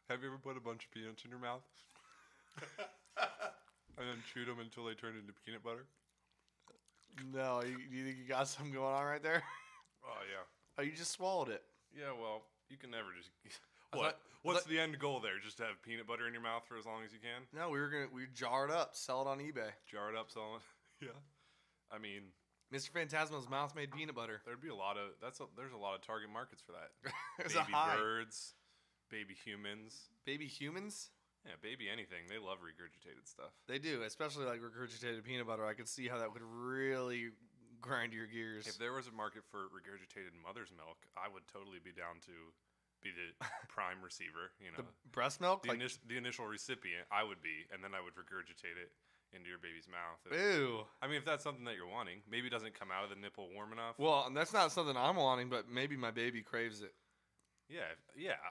Have you ever put a bunch of peanuts in your mouth? And then chewed them until they turned into peanut butter? No, you think you got something going on right there? Oh, yeah. Oh, you just swallowed it. Yeah, well, you can never just... What? What's the end goal there? Just to have peanut butter in your mouth for as long as you can? No, we jar it up, sell it on eBay. Jar it up, sell it? Yeah. I mean... MisterFantasmo's mouth-made peanut butter. There'd be a lot of... There's a lot of target markets for that. There's baby a high. birds, baby humans. Baby humans? Yeah, baby anything. They love regurgitated stuff. They do, especially like regurgitated peanut butter. I could see how that would really grind your gears. If there was a market for regurgitated mother's milk, I would totally be down to be the prime receiver. You know, the breast milk? The initial recipient, I would be, and then I would regurgitate it into your baby's mouth. Ew. I mean, if that's something that you're wanting, maybe it doesn't come out of the nipple warm enough. Well, that's not something I'm wanting, but maybe my baby craves it. Yeah.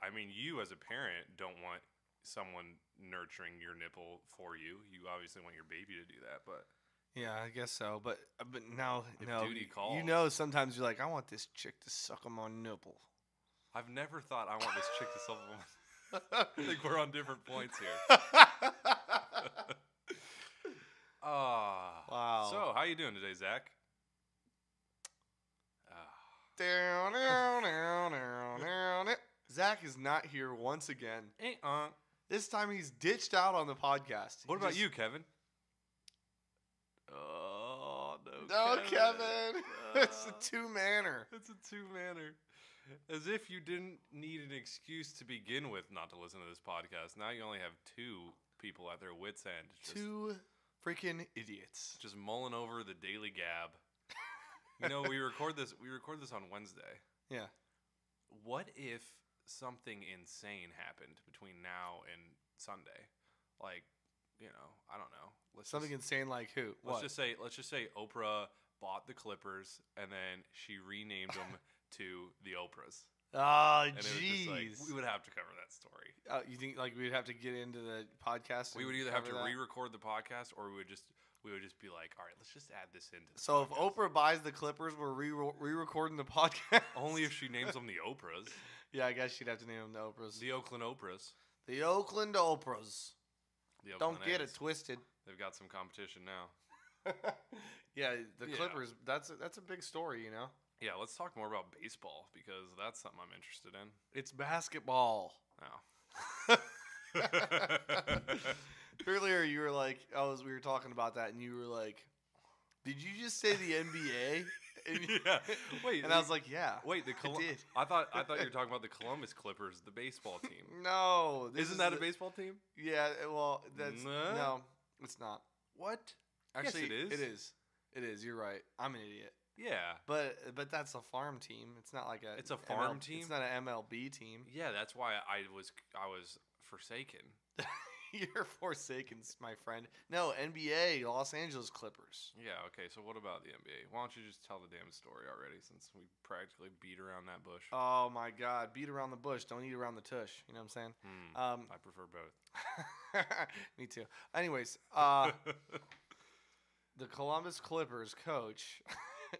I mean, you as a parent don't want someone nurturing your nipple for you. You obviously want your baby to do that, but yeah, I guess so. But now, if no, duty calls, you know, sometimes you're like, I want this chick to suck on my nipple. I've never thought I want this chick to suck on my. I think we're on different points here. Wow. So, how you doing today, Zach? Zach is not here once again. Uh-uh. This time he's ditched out on the podcast. What about you, Kevin? Oh, no, Kevin. It's a two-manner. It's a two-manner. As if you didn't need an excuse to begin with not to listen to this podcast. Now you only have two people at their wits' end. Two freaking idiots. Just mulling over the daily gab. You know, we record this on Wednesday. Yeah. What if something insane happened between now and Sunday? Like, you know, I don't know. Something insane like who? Let's just say Oprah bought the Clippers and then she renamed them to the Oprahs. Oh, jeez. Like, we would have to cover that story. You think like we'd have to get into the podcast? We would either have to re-record the podcast, or we would just be like, all right, let's just add this into. So if Oprah buys the Clippers, we're re-recording the podcast. Only if she names them the Oprahs. Yeah, I guess she'd have to name them the Oprahs. The Oakland Oprahs. The Oakland Oprahs. The Oakland Don't get A's. it twisted. They've got some competition now. Yeah, the Clippers. That's a big story, you know. Yeah, let's talk more about baseball because that's something I'm interested in. It's basketball. Oh. Earlier, you were like, we were talking about that, and you were like, "Did you just say the NBA?" Yeah. Wait. And I was like, "Yeah." Wait, I did. I thought you were talking about the Columbus Clippers, the baseball team. No, isn't that a baseball team? Yeah. Well, that's no, it's not. What? Actually, yes, it is. It is. It is. You're right. I'm an idiot. Yeah. But that's a farm team. It's not like a. It's a farm team. It's not an MLB team. Yeah, that's why I was forsaken. You're forsaken, my friend. No, NBA, Los Angeles Clippers. Yeah, okay, so what about the NBA? Why don't you just tell the damn story already, since we practically beat around that bush? Oh, my God. Beat around the bush. Don't eat around the tush. You know what I'm saying? I prefer both. Me too. Anyways, the Columbus Clippers coach,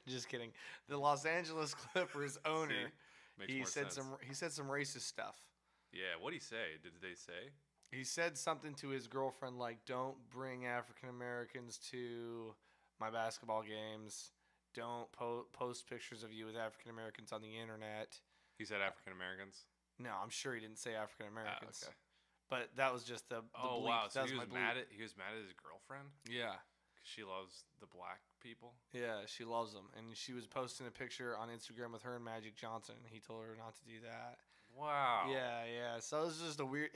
just kidding, the Los Angeles Clippers owner, he said some racist stuff. Yeah, what'd he say? Did they say? He said something to his girlfriend like, "Don't bring African Americans to my basketball games. Don't post pictures of you with African Americans on the internet." He said African Americans? No, I'm sure he didn't say African Americans. Okay. But that was just the bleep. Wow, so that he was was mad at his girlfriend? Yeah. Because she loves the black people? Yeah, she loves them. And she was posting a picture on Instagram with her and Magic Johnson. He told her not to do that. Wow. Yeah. So it was just a weird.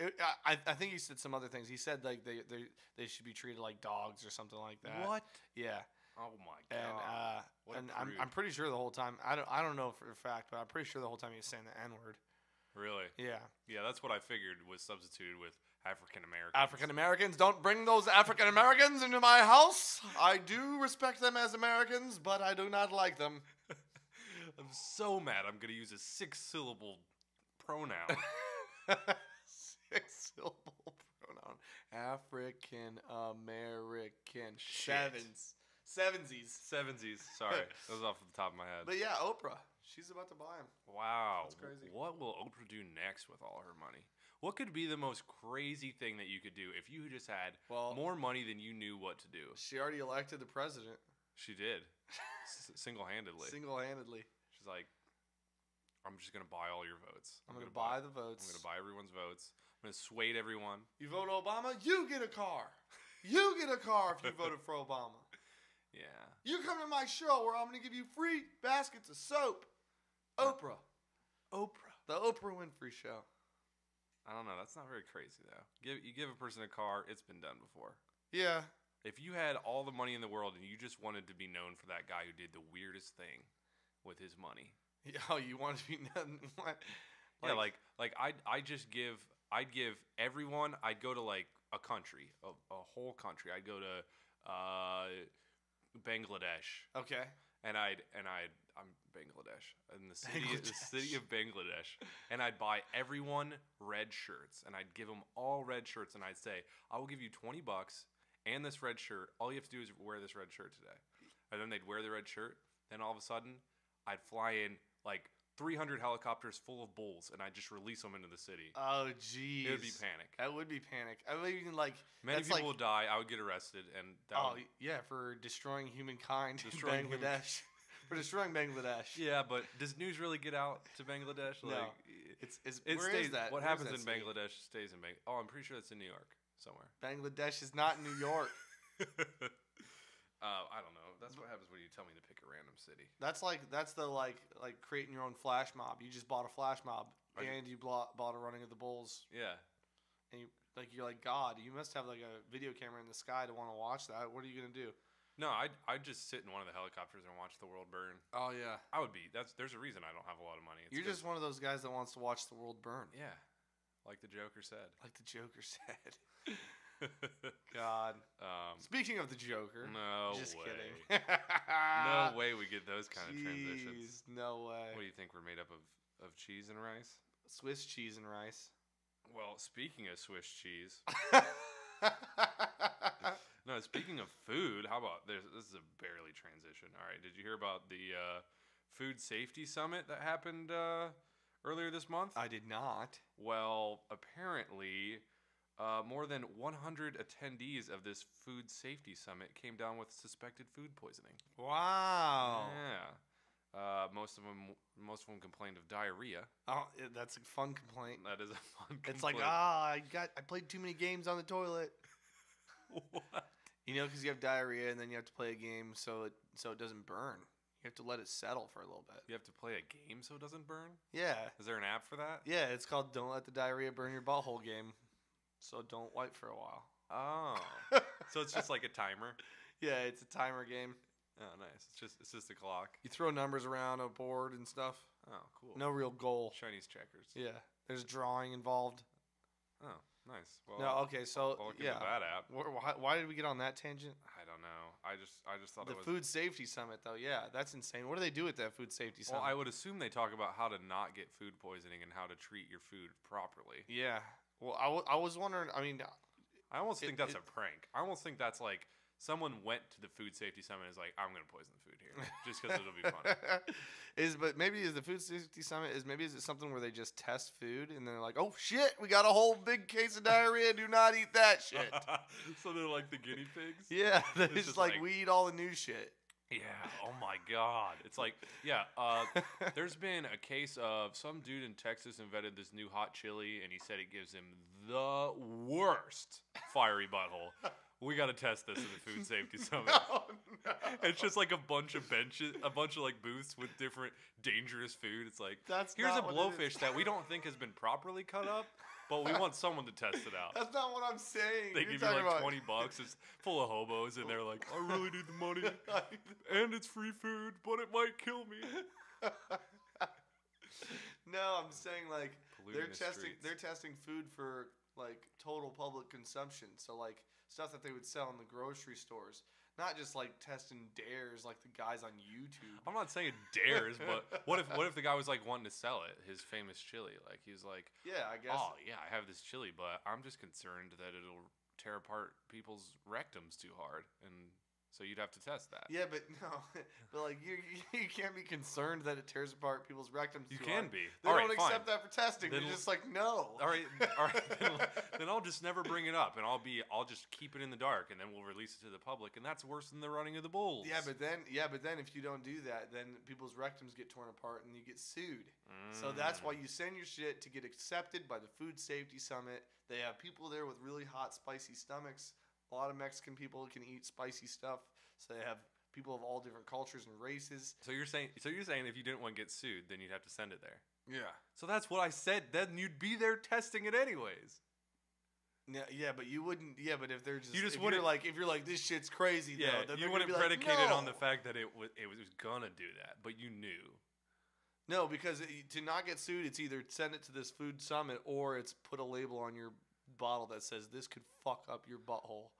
I think he said some other things. He said like they should be treated like dogs or something like that. What? Yeah. Oh my God. And I'm pretty sure the whole time. I don't know for a fact, but I'm pretty sure the whole time he was saying the N-word. Really? Yeah. Yeah, that's what I figured was substituted with African Americans. African Americans, don't bring those African Americans into my house. I do respect them as Americans, but I do not like them. I'm so mad. I'm gonna use a 6-syllable pronoun. 6-syllable pronoun. African American. Shit. Sevensies. Sorry, that was off the top of my head. But yeah, Oprah. She's about to buy him. Wow. That's crazy. What will Oprah do next with all her money? What could be the most crazy thing that you could do if you just had more money than you knew what to do? She already elected the president. She did. Single-handedly. Single-handedly. She's like, I'm just going to buy all your votes. I'm going to buy the votes. I'm going to buy everyone's votes. I'm going to sway everyone. You vote Obama, you get a car. You get a car if you voted for Obama. Yeah. You come to my show where I'm going to give you free baskets of soap. Oprah. The Oprah Winfrey Show. I don't know. That's not very crazy, though. You give a person a car, it's been done before. Yeah. If you had all the money in the world and you just wanted to be known for that guy who did the weirdest thing with his money. Oh, you want to be known? Yeah, I'd give everyone, I'd go to like a country, a whole country. I'd go to Bangladesh. Okay. And I'm Bangladesh, in the city of Bangladesh, and I'd buy everyone red shirts, and I'd give them all red shirts, and I'd say, I will give you $20 and this red shirt. All you have to do is wear this red shirt today. And then they'd wear the red shirt. Then all of a sudden, I'd fly in like 300 helicopters full of bulls, and I'd just release them into the city. Oh, jeez. It would be panic. That would be panic. I would even like many people would die. I would get arrested, and yeah, for destroying humankind in Bangladesh. For destroying Bangladesh. Yeah, but does news really get out to Bangladesh? No. It where stays, is that? What where happens in city? Bangladesh stays in Bangladesh. Oh, I'm pretty sure it's in New York somewhere. Bangladesh is not New York. I don't know. That's what happens when you tell me to pick a random city. That's the creating your own flash mob. You just bought a flash mob and you bought a running of the bulls. Yeah. And you're like God. You must have like a video camera in the sky to want to watch that. What are you gonna do? No, I'd just sit in one of the helicopters and watch the world burn. Oh yeah. I would be. There's a reason I don't have a lot of money. You're just one of those guys that wants to watch the world burn. Yeah. Like the Joker said. God. Speaking of the Joker. No just way. kidding. No way we get those kind of transitions. No way. What do you think we're made up of cheese and rice? Swiss cheese and rice. Well, speaking of Swiss cheese. No, speaking of food, how about this? This is a barely transition. All right, did you hear about the food safety summit that happened earlier this month? I did not. Well, apparently, more than 100 attendees of this food safety summit came down with suspected food poisoning. Wow. Yeah. Most of them complained of diarrhea. Oh, that's a fun complaint. That is a fun complaint. It's like, I played too many games on the toilet. What? You know, because you have diarrhea and then you have to play a game so it doesn't burn. You have to let it settle for a little bit. You have to play a game so it doesn't burn? Yeah. Is there an app for that? Yeah, it's called Don't Let the Diarrhea Burn Your Butthole game. So don't wipe for a while. Oh. So it's just like a timer? Yeah, it's a timer game. Oh, nice. It's just a clock. You throw numbers around a board and stuff. Oh, cool. No real goal. Chinese checkers. Yeah. There's drawing involved. Oh, nice. Well, no, okay, so I'll look into that app. Why did we get on that tangent? I don't know. I just thought the food safety summit though. Yeah, that's insane. What do they do at that food safety summit? Well, I would assume they talk about how to not get food poisoning and how to treat your food properly. Yeah. Well, I was wondering. I mean, I almost think that's a prank. I almost think that's like someone went to the food safety summit and is like, I'm going to poison the food here just because it'll be fun. But maybe is the food safety summit is it something where they just test food and they're like, oh shit, we got a whole big case of diarrhea. Do not eat that shit. So they're like the guinea pigs. Yeah, they just like we eat all the new shit. Yeah. Oh my God. It's like, yeah. There's been a case of some dude in Texas invented this new hot chili, and he said it gives him the worst fiery butthole. We got to test this in the food safety summit. No. It's just like a bunch of benches, a bunch of like booths with different dangerous food. It's like, here's a blowfish that we don't think has been properly cut up, but we want someone to test it out. That's not what I'm saying. They give you like $20. It's full of hobos, and they're like, I really need the money, and it's free food, but it might kill me. No, I'm saying like Polluting they're testing food for like total public consumption. So like stuff that they would sell in the grocery stores. Not just like testing dares like the guys on YouTube. I'm not saying dares, but what if the guy was like wanting to sell it, his famous chili? Like he's like, yeah, I guess. Oh yeah, I have this chili, but I'm just concerned that it'll tear apart people's rectums too hard, and So you'd have to test that. Yeah, but no, but like you can't be concerned that it tears apart people's rectums. You can be. They don't accept that for testing. They're just like, no. All right. Then I'll just never bring it up, and I'll just keep it in the dark, and then we'll release it to the public, and that's worse than the running of the bulls. Yeah, but then if you don't do that, then people's rectums get torn apart, and you get sued. So that's why you send your shit to get accepted by the Food Safety Summit. They have people there with really hot, spicy stomachs. A lot of Mexican people can eat spicy stuff, so they have people of all different cultures and races. So you're saying if you didn't want to get sued, then you'd have to send it there. Yeah. So that's what I said. Then you'd be there testing it anyways. Yeah, but you wouldn't. Yeah, but if they're just, if you're like this shit's crazy, yeah, though, then you wouldn't predicate it on the no. fact that it was gonna do that, but you knew. No, because to not get sued, it's either send it to this food summit or it's put a label on your bottle that says this could fuck up your butthole.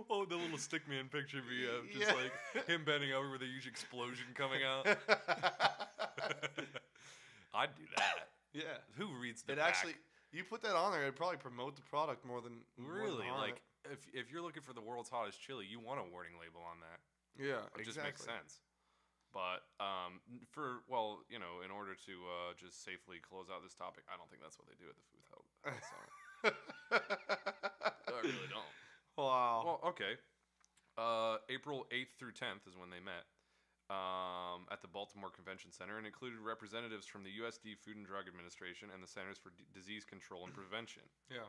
Oh, the little stickman picture of you, just like him bending over with a huge explosion coming out. I'd do that. Yeah. Who reads the it back? Actually, you put that on there, it'd probably promote the product more than really harm like it. if you're looking for the world's hottest chili, you want a warning label on that. Yeah, it just makes exactly. sense. But in order to just safely close out this topic, I don't think that's what they do at the Food Health Summit. I really don't. Wow. Well, okay. April 8th through 10th is when they met at the Baltimore Convention Center, and included representatives from the USD Food and Drug Administration and the Centers for Disease Control and Prevention. Yeah.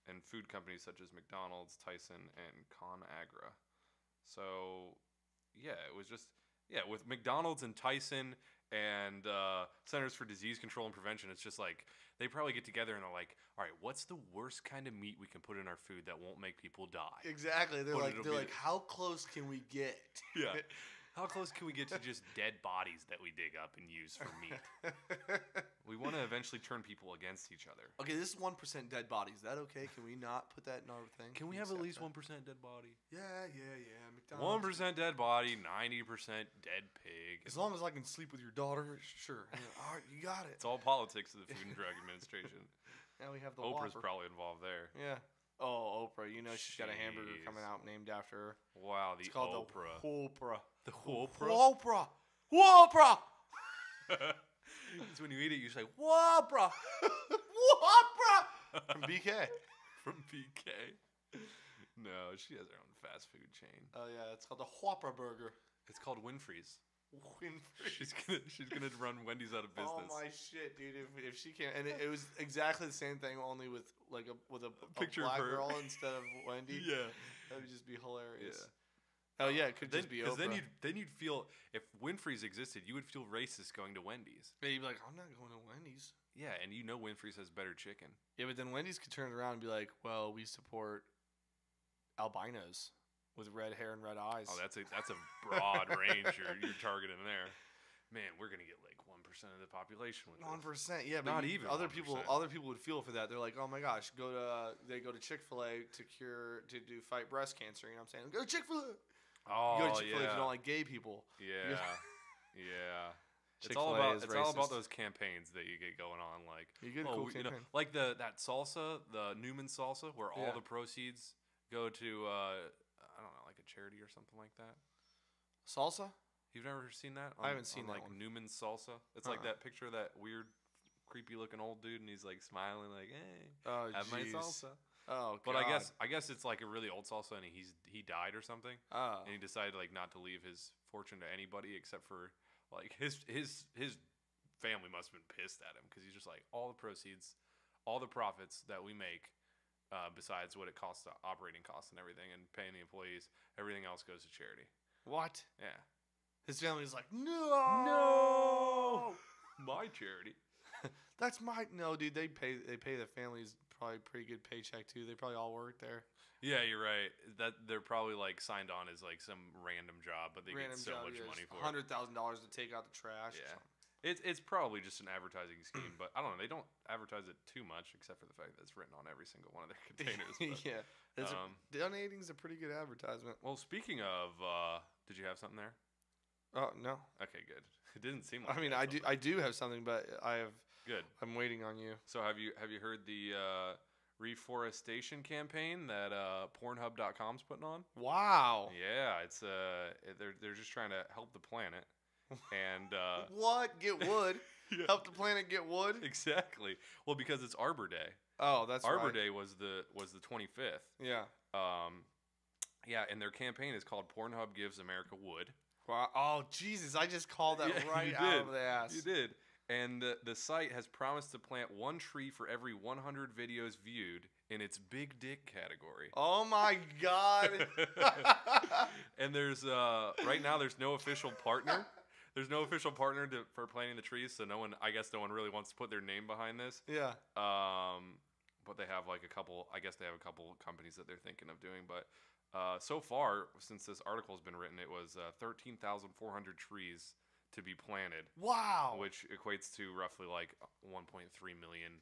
And food companies such as McDonald's, Tyson, and ConAgra. So, yeah, it was just... Yeah, with McDonald's and Tyson and Centers for Disease Control and Prevention, it's just like they probably get together and they're like, all right, what's the worst kind of meat we can put in our food that won't make people die? Exactly. They're like, how close can we get? Yeah. How close can we get to just dead bodies that we dig up and use for meat? We want to eventually turn people against each other. Okay, this is 1% dead bodies. Is that okay? Can we not put that in our thing? Can we have at least 1% dead body? Yeah. McDonald's. 1% dead body, 90% dead pig. As long as I can sleep with your daughter, sure. All right, you got it. It's all politics of the Food and Drug Administration. Now we have the Oprah's Whopper. probably involved there. Yeah. Oh, Oprah. You know she's got a hamburger coming out named after her. Wow, it's called Oprah. The Whopra. The Whopra? Whopra. Whopra. It's when you eat it, you say, Whopra. Whopra. From BK. From BK. No, she has her own fast food chain. Oh, yeah. It's called the Whopra Burger. It's called Winfrey's. Winfrey. She's gonna run Wendy's out of business. Oh my shit, dude! If she can't, and it was exactly the same thing, only with a picture black of her girl instead of Wendy. Yeah, that would just be hilarious. Yeah. Oh yeah, it could just be Oprah. Then you'd feel, if Winfrey's existed, you would feel racist going to Wendy's. Yeah, you'd be like, I'm not going to Wendy's. Yeah, and you know Winfrey's has better chicken. Yeah, but then Wendy's could turn around and be like, well, we support albinos with red hair and red eyes. Oh, that's a broad range you're targeting there. Man, we're gonna get like 1% of the population with 1%. Yeah, but not even other 1%. people would feel for that. They're like, oh my gosh, they go to Chick-fil-A to fight breast cancer. You know what I'm saying? Go to Chick-fil-A. Oh, you go to Chick-fil-A if you don't like gay people. Yeah, yeah. It's Chick-fil-A all about those campaigns that you get going on, like cool like that salsa, the Newman salsa, where all the proceeds go to I don't know, like a charity or something like that. Salsa? You've never seen that? I haven't seen that like one. Newman's salsa. It's like that picture of that weird, creepy looking old dude, and he's like smiling, like, "Hey, have my salsa." Oh, but God. I guess it's like a really old salsa, and he died or something. Oh. And he decided like not to leave his fortune to anybody except for like his family must have been pissed at him because he's just like, all the proceeds, all the profits that we make, besides what it costs, the operating costs and everything, and paying the employees, everything else goes to charity. What? Yeah. His family's like, no, my charity. That's my no, dude. They pay the families probably a pretty good paycheck too. They probably all work there. Yeah, you're right. That they're probably like signed on as like some random job, but they get so much money for $100,000 to take out the trash. Yeah. It's probably just an advertising scheme, but I don't know. They don't advertise it too much, except for the fact that it's written on every single one of their containers. But, yeah, donating's a pretty good advertisement. Well, speaking of, did you have something there? Oh no. Okay, good. It didn't seem like. I mean, I do have something, but I have. Good. I'm waiting on you. So have you heard the reforestation campaign that Pornhub.com's putting on. Wow. Yeah, it's they're just trying to help the planet. And what? Get wood? Yeah. Help the planet get wood? Exactly. Well, because it's Arbor Day. Oh, that's Arbor right. Day was the 25th. Yeah. Yeah, and their campaign is called Pornhub Gives America Wood. Wow. Oh, Jesus! I just called that right out of the ass. You did. And the site has promised to plant 1 tree for every 100 videos viewed in its big dick category. Oh my God! And there's right now there's no official partner. There's no official partner for planting the trees, so no one really wants to put their name behind this. Yeah. But they have like a couple. I guess they have a couple companies that they're thinking of doing. But so far, since this article has been written, it was 13,400 trees to be planted. Wow. Which equates to roughly like 1.3 million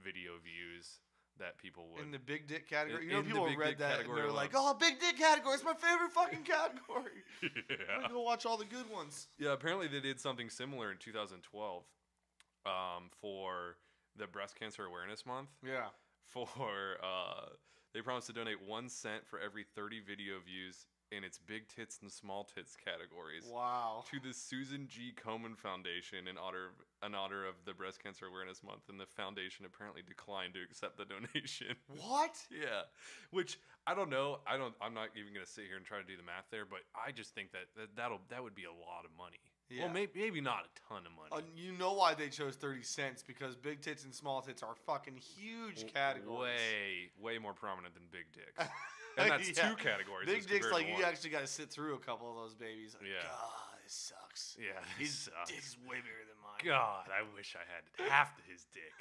video views that people would in the big dick category. In you know, people read that and they're like, "Oh, big dick category! It's my favorite fucking category." Yeah. I'm gonna go watch all the good ones. Yeah, apparently they did something similar in 2012 for the Breast Cancer Awareness Month. Yeah. They promised to donate 1 cent for every 30 video views in its big tits and small tits categories. Wow. To the Susan G. Komen Foundation in honor of the Breast Cancer Awareness Month, and the foundation apparently declined to accept the donation. What? Yeah. Which I don't know. I'm not even gonna sit here and try to do the math there, but I just think that would be a lot of money. Yeah. Well, maybe not a ton of money. You know why they chose 30 cents? Because big tits and small tits are fucking huge categories. Way more prominent than big dicks. And that's 2 categories. Big dicks, like, you actually got to sit through a couple of those babies. Like, yeah. God, this sucks. Yeah, his dick's way bigger than mine. God, I wish I had half his dick.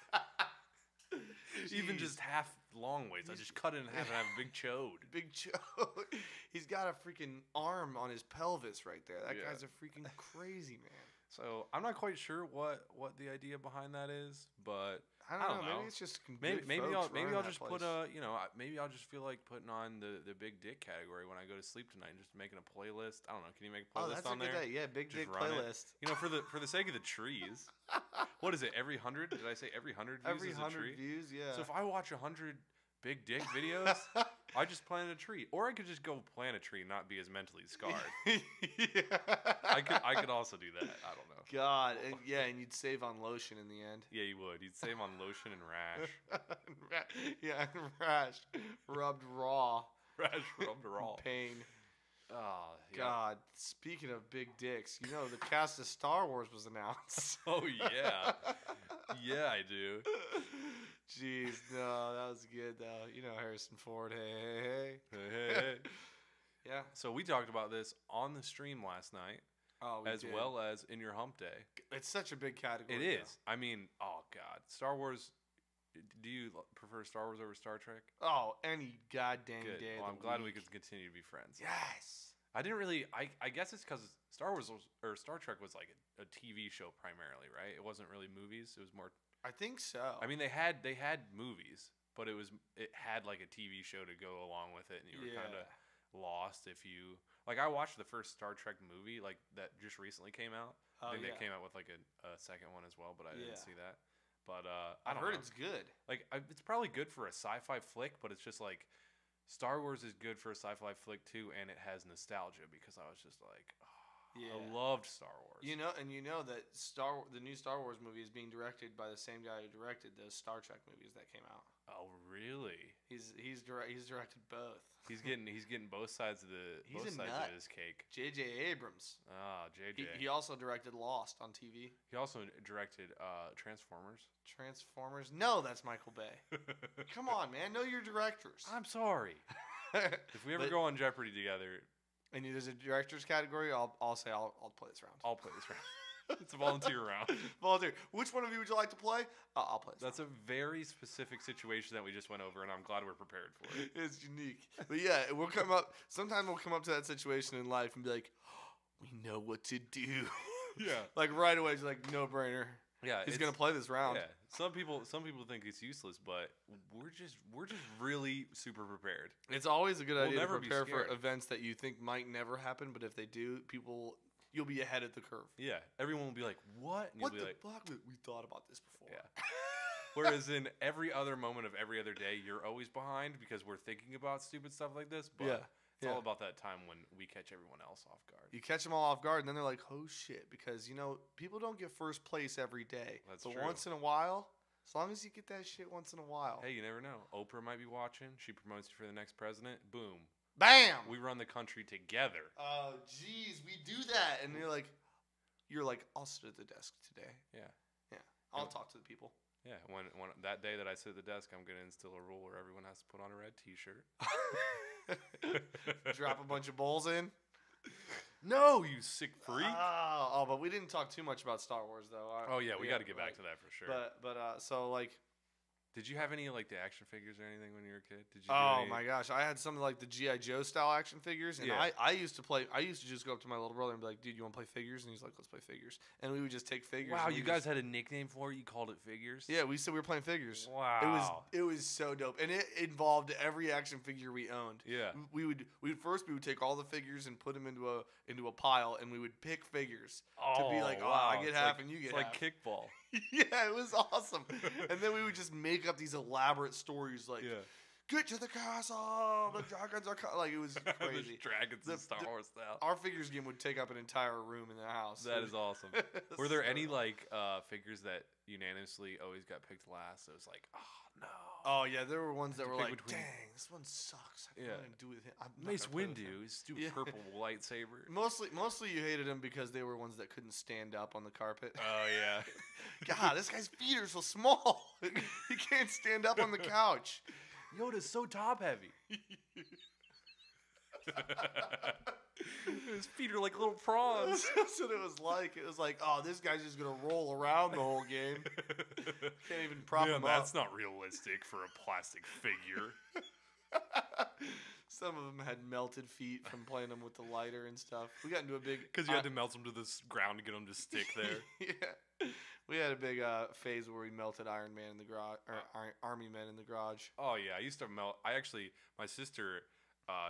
Even just half long ways. I just cut it in half and have a big chode. Big chode. He's got a freaking arm on his pelvis right there. That guy's a freaking crazy man. So I'm not quite sure what the idea behind that is, but I don't know. Maybe it's just maybe I'll just put maybe I'll just feel like putting on the big dick category when I go to sleep tonight, and just making a playlist. I don't know. Can you make a playlist on there? Oh, that's a good idea. Yeah, big dick playlist. You know, for the sake of the trees. What is it? Every 100? Did I say every 100 views? Every 100 views, yeah. So if I watch 100 big dick videos, I just plant a tree, or I could just go plant a tree and not be as mentally scarred. Yeah. I could also do that. I don't know. God, and you'd save on lotion in the end. Yeah, you would. You'd save on lotion and rash. And rash rubbed raw. Rash rubbed raw. Pain. Oh, yeah. God, speaking of big dicks, you know the cast of Star Wars was announced. Oh yeah, yeah, I do. Jeez, no, that was good though. You know Harrison Ford. Hey. Yeah. So we talked about this on the stream last night, as well as in your hump day. It's such a big category. It is. I mean, oh God, Star Wars. Do you prefer Star Wars over Star Trek? Oh, any goddamn day. Well, I'm glad we could continue to be friends. Yes. I didn't really. I guess it's because Star Trek was like a TV show primarily, right? It wasn't really movies. It was more. I think so. I mean, they had movies, but it had like a TV show to go along with it, and you were kind of lost if you like. I watched the first Star Trek movie like that just recently came out. I think they came out with like a second one as well, but I didn't see that. But I heard it's good. Like it's probably good for a sci-fi flick, but it's just like Star Wars is good for a sci-fi flick too, and it has nostalgia because I was just like, I loved Star Wars. You know that the new Star Wars movie is being directed by the same guy who directed those Star Trek movies that came out. Oh, really? He's directed both. He's getting both sides of his cake. J.J. Abrams. Ah, J.J. He also directed Lost on TV. He also directed Transformers. Transformers? No, that's Michael Bay. Come on, man. Know your directors. I'm sorry. If we ever go on Jeopardy together, and there's a directors category, I'll say I'll play this round. I'll play this round. It's a volunteer round. Volunteer. Which one of you would you like to play? I'll play this That's round. A very specific situation that we just went over, and I'm glad we're prepared for it. It's unique. But yeah, sometime we'll come up to that situation in life and be like, oh, we know what to do. Yeah. Like right away, it's like no brainer. Yeah. He's going to play this round. Yeah. Some people think it's useless, but we're just really super prepared. It's always a good idea to prepare for events that you think might never happen, but if they do, you'll be ahead of the curve. Yeah. Everyone will be like, what? And what the fuck? We thought about this before. Yeah. Whereas in every other moment of every other day, you're always behind because we're thinking about stupid stuff like this. But it's all about that time when we catch everyone else off guard. You catch them all off guard, and then they're like, "Oh shit!" Because people don't get first place every day. That's but true. once in a while, as long as you get that shit once in a while. Hey, you never know. Oprah might be watching. She promotes you for the next president. Boom. Bam. We run the country together. Oh, jeez, we do that, and you're like, I'll sit at the desk today. Yeah. I'll talk to the people. Yeah, when that day that I sit at the desk, I'm gonna instill a rule where everyone has to put on a red T-shirt. Drop a bunch of bowls in. No, you sick freak. Oh, but we didn't talk too much about Star Wars though. Oh yeah, we got to get back to that for sure. But so like. Did you have any like the action figures or anything when you were a kid? Did you? My gosh, I had some like the G.I. Joe style action figures, and I used to just go up to my little brother and be like, "Dude, you want to play figures?" And he's like, "Let's play figures." And we would just take figures. Wow, you guys had a nickname for it? You called it figures? Yeah, we said we were playing figures. Wow, it was so dope, and it involved every action figure we owned. Yeah, we would take all the figures and put them into a pile, and we would pick figures to be like, I get half and you get half. It's like kickball. Yeah, it was awesome. And then we would just make up these elaborate stories like, get to the castle, the dragons are coming. Like, it was crazy. Dragons in Star Wars style. Our figures game would take up an entire room in the house. That is awesome. Were there any like figures that unanimously always got picked last? It was like, oh no. Oh yeah, there were ones that were like, dang, this one sucks. I don't do with him. Mace Windu, his stupid purple lightsaber. Mostly you hated him because they were ones that couldn't stand up on the carpet. Oh yeah. God, this guy's feet are so small. He can't stand up on the couch. Yoda's so top heavy. His feet are like little prawns. That's what it was like. It was like, oh, this guy's just gonna roll around the whole game. Can't even prop him up. That's not realistic for a plastic figure. Some of them had melted feet from playing them with the lighter and stuff. We got into a big because you had to melt them to the ground to get them to stick there. Yeah, we had a big phase where we melted Iron Man in the garage, or Army Men in the garage. Oh yeah, I used to melt. My sister.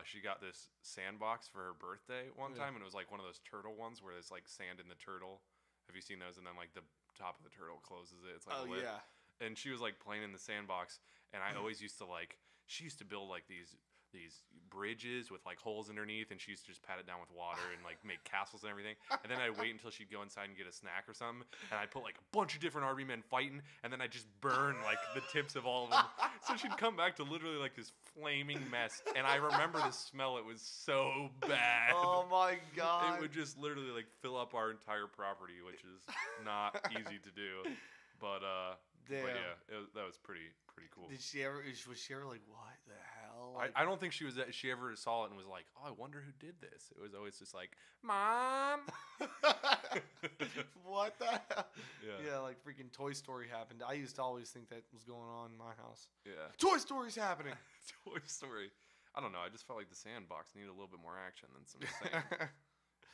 She got this sandbox for her birthday one time, and it was like one of those turtle ones where there's like sand in the turtle. Have you seen those? And then like the top of the turtle closes it. It's like a lid. Yeah. And she was like playing in the sandbox, and I always used to like. She used to build like these bridges with like holes underneath, and she used to just pat it down with water and like make castles and everything. And then I'd wait until she'd go inside and get a snack or something, and I'd put like a bunch of different Army men fighting, and then I'd just burn like the tips of all of them. So she'd come back to literally like this flaming mess, and I remember the smell. It was so bad. Oh my God. It would just literally like fill up our entire property, which is not easy to do. But yeah, that was pretty cool. Was she ever like, what the hell? Like, I don't think she ever saw it and was like, oh, I wonder who did this. It was always just like, Mom. What the hell? Yeah, like freaking Toy Story happened. I used to always think that was going on in my house. Yeah. Toy Story's happening. Toy Story. I don't know. I just felt like the sandbox needed a little bit more action than some sand.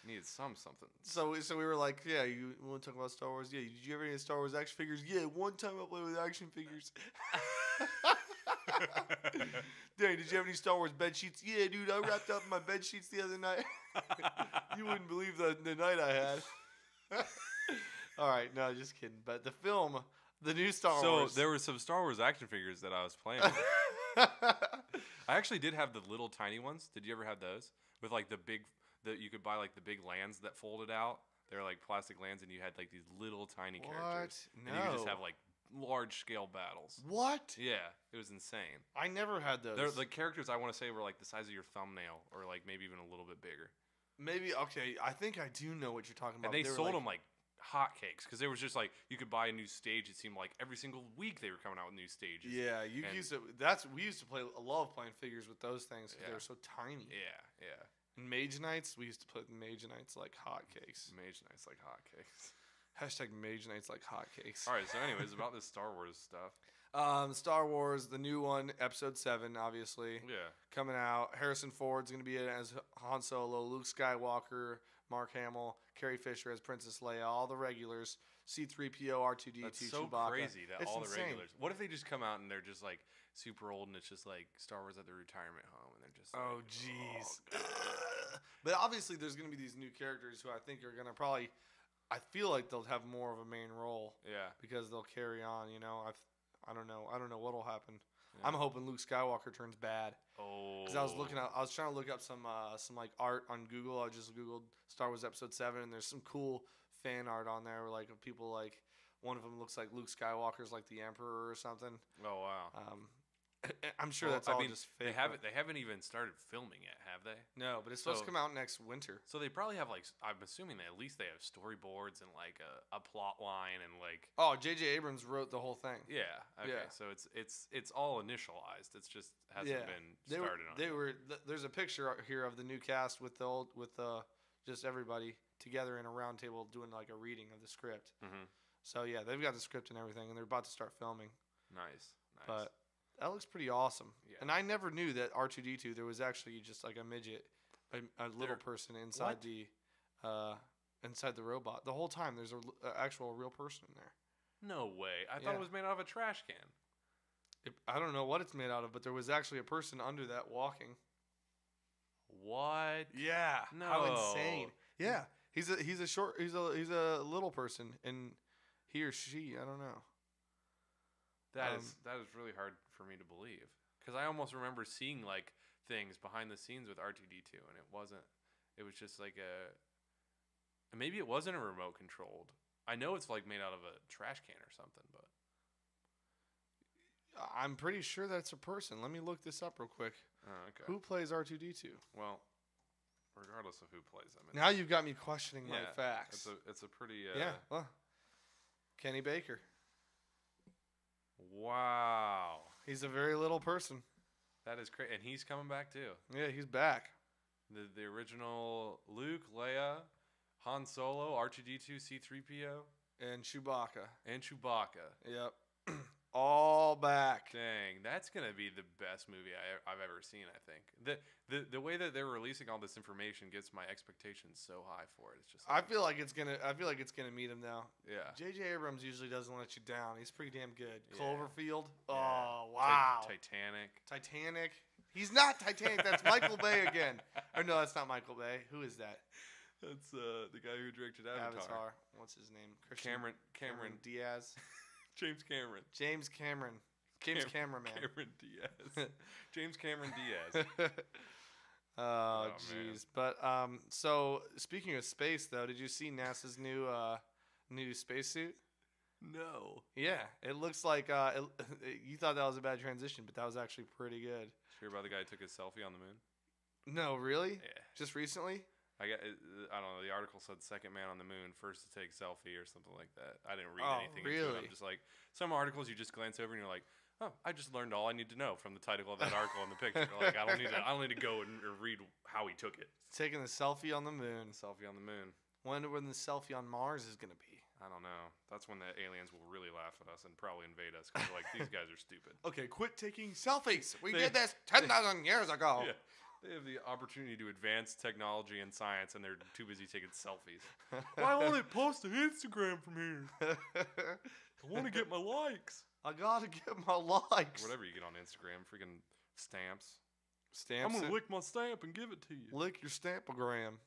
Needed something. So we were like, yeah, you want to talk about Star Wars? Yeah, did you ever any Star Wars action figures? Yeah, one time I played with action figures. Dang, did you have any Star Wars bed sheets? Yeah, dude, I wrapped up my bed sheets the other night. You wouldn't believe the night I had. All right, no, just kidding. But the film, the new Star Wars. So there were some Star Wars action figures that I was playing with. I actually did have the little tiny ones. Did you ever have those? With like the big... you could buy like the big lands that folded out. They were like plastic lands, and you had like these little tiny characters. No. And you could just have like large scale battles. What? Yeah, it was insane. I never had those. The characters I want to say were like the size of your thumbnail, or like maybe even a little bit bigger. Maybe okay. I think I do know what you're talking about. And they sold them like hotcakes because they was just like you could buy a new stage. It seemed like every single week they were coming out with new stages. Yeah, we used to play. I love playing figures with those things because they were so tiny. Yeah. And Mage Nights, we used to play Mage Nights like hotcakes. Mage Nights like hotcakes. Hashtag Mage Nights like hotcakes. All right, so anyways, about this Star Wars stuff. Star Wars, the new one, Episode 7, obviously. Yeah. Coming out. Harrison Ford's going to be in as Han Solo, Luke Skywalker, Mark Hamill, Carrie Fisher as Princess Leia, all the regulars, C-3PO, R2-D2, That's so Chewbacca. crazy that it's all insane. the regulars. What if they just come out and they're just like super old and it's just like Star Wars at their retirement home and they're just oh like, jeez. Oh, but obviously there's going to be these new characters who I think are going to probably, I feel like they'll have more of a main role. yeah. Because they'll carry on, I don't know. I don't know what'll happen. Yeah. I'm hoping Luke Skywalker turns bad. Oh. Because I was trying to look up some like art on Google. I just googled Star Wars Episode 7, and there's some cool fan art on there, like of people like one of them looks like Luke Skywalker's like the Emperor or something. Oh wow. I'm sure that's all just fake. They haven't even started filming yet, have they? No, but it's supposed to come out next winter. So they probably have like, I'm assuming that at least they have storyboards and like a plot line and like. Oh, J.J. Abrams wrote the whole thing. Yeah. Okay. Yeah. So it's all initialized. It's just hasn't been started on. There's a picture here of the new cast with just everybody together in a round table doing like a reading of the script. Mm-hmm. So yeah, they've got the script and everything, and they're about to start filming. Nice. But that looks pretty awesome. Yeah. And I never knew that R2-D2 there was actually just like a midget, a little person inside inside the robot. The whole time there's an actual real person in there. No way. I thought it was made out of a trash can. I don't know what it's made out of, but there was actually a person under that walking. What? Yeah. No. How insane. Yeah. He's a little person, and he or she, I don't know. That is really hard for me to believe, because I almost remember seeing like things behind the scenes with R2-D2, and it wasn't. It was just like maybe it wasn't a remote controlled. I know it's like made out of a trash can or something, but I'm pretty sure that's a person. Let me look this up real quick. Okay. Who plays R2-D2? Well, regardless of who plays them. Now you've got me questioning my facts. It's a pretty well, Kenny Baker. Wow. He's a very little person. That is crazy. And he's coming back too. Yeah, he's back. The original Luke, Leia, Han Solo, R2-D2, C-3PO. And Chewbacca. Yep. All back. Dang, that's going to be the best movie I've ever seen, I think. The way that they're releasing all this information gets my expectations so high for it. It's just I feel like it's going to meet him now. Yeah. J.J. Abrams usually doesn't let you down. He's pretty damn good. Yeah. Cloverfield. Yeah. Oh, wow. Titanic. He's not Titanic. That's Michael Bay again. Or no, that's not Michael Bay. Who is that? That's the guy who directed Avatar. What's his name? Cameron Diaz. James Cameron. James Cameraman. Cameron Diaz. James Cameron Diaz. Oh, jeez. But so speaking of space, though, did you see NASA's new spacesuit? No. Yeah, it looks like you thought that was a bad transition, but that was actually pretty good. Sure about the guy who took his selfie on the moon? No, really? Yeah. Just recently? I don't know. The article said second man on the moon, first to take selfie or something like that. I didn't read anything into it. I'm just like, some articles you just glance over and you're like, oh, I just learned all I need to know from the title of that article and the picture. Like, I don't need to go and read how he took it. Taking the selfie on the moon. Selfie on the moon. Wonder when the selfie on Mars is gonna be. I don't know. That's when the aliens will really laugh at us and probably invade us because like these guys are stupid. Okay, quit taking selfies. We did this 10,000 years ago. Yeah. They have the opportunity to advance technology and science, and they're too busy taking selfies. Why won't it post to Instagram from here? I want to get my likes. I gotta get my likes. Whatever you get on Instagram, freaking stamps. Stamps. I'm gonna lick my stamp and give it to you. Lick your stampagram.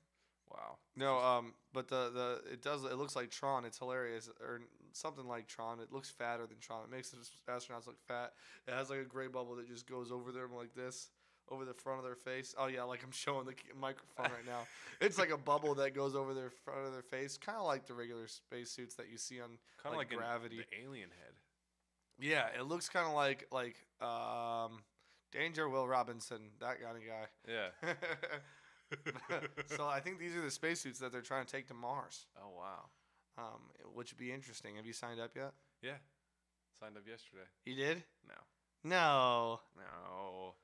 Wow. No, but it looks like Tron. It's hilarious, or something like Tron. It looks fatter than Tron. It makes the astronauts look fat. It has like a gray bubble that just goes over them like this. Over the front of their face. Oh, yeah, like I'm showing the microphone right now. It's like a bubble that goes over their front of their face, kind of like the regular spacesuits that you see on kind of like Gravity. The alien head. Yeah, it looks kind of like Danger Will Robinson, that kind of guy. Yeah. So I think these are the spacesuits that they're trying to take to Mars. Oh, wow. Which would be interesting. Have you signed up yet? Yeah. Signed up yesterday. You did? No. No.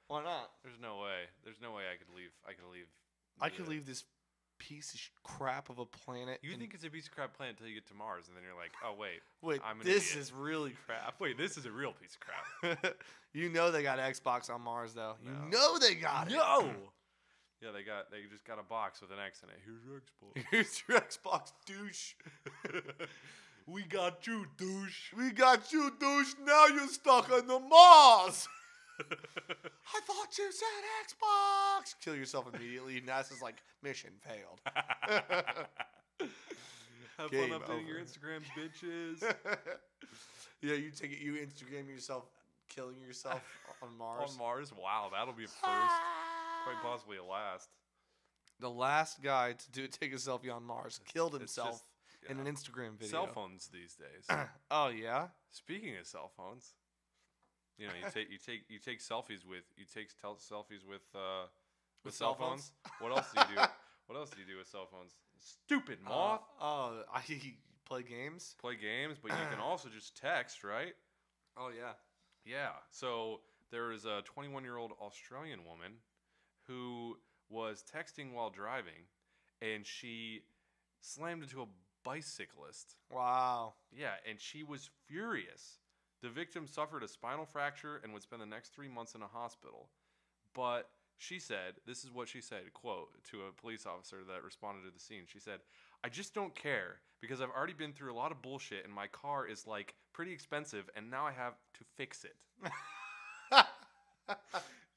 Why not? There's no way. There's no way I could leave. I could leave this piece of crap of a planet. You think it's a piece of crap planet until you get to Mars, and then you're like, oh, wait, I'm an this idiot. Is really crap. Wait, this is a real piece of crap. You know they got Xbox on Mars, though. No. You know they got it. No! Yeah, they just got a box with an X in it. Here's your Xbox. Here's your Xbox, douche. We got you, douche. We got you, douche. Now you're stuck on the Mars. I thought you said Xbox. Kill yourself immediately. NASA's like, mission failed. Have fun updating your Instagrams, bitches. Yeah, you take it. You Instagram yourself killing yourself on Mars. On Mars? Wow, that'll be a first. Quite possibly a last. The last guy to take a selfie on Mars killed himself in an Instagram video. Cell phones these days. Oh yeah. Speaking of cell phones, you take selfies with selfies with cell phones. What else do you do? What else do you do with cell phones? Stupid moth. I play games. Play games, but you can also just text, right? Oh yeah. Yeah. So there is a 21-year-old Australian woman who was texting while driving, and she slammed into a bicyclist. Wow. Yeah, and she was furious. The victim suffered a spinal fracture and would spend the next 3 months in a hospital. But she said, this is what she said, quote, to a police officer that responded to the scene. She said, "I just don't care because I've already been through a lot of bullshit and my car is like pretty expensive and now I have to fix it."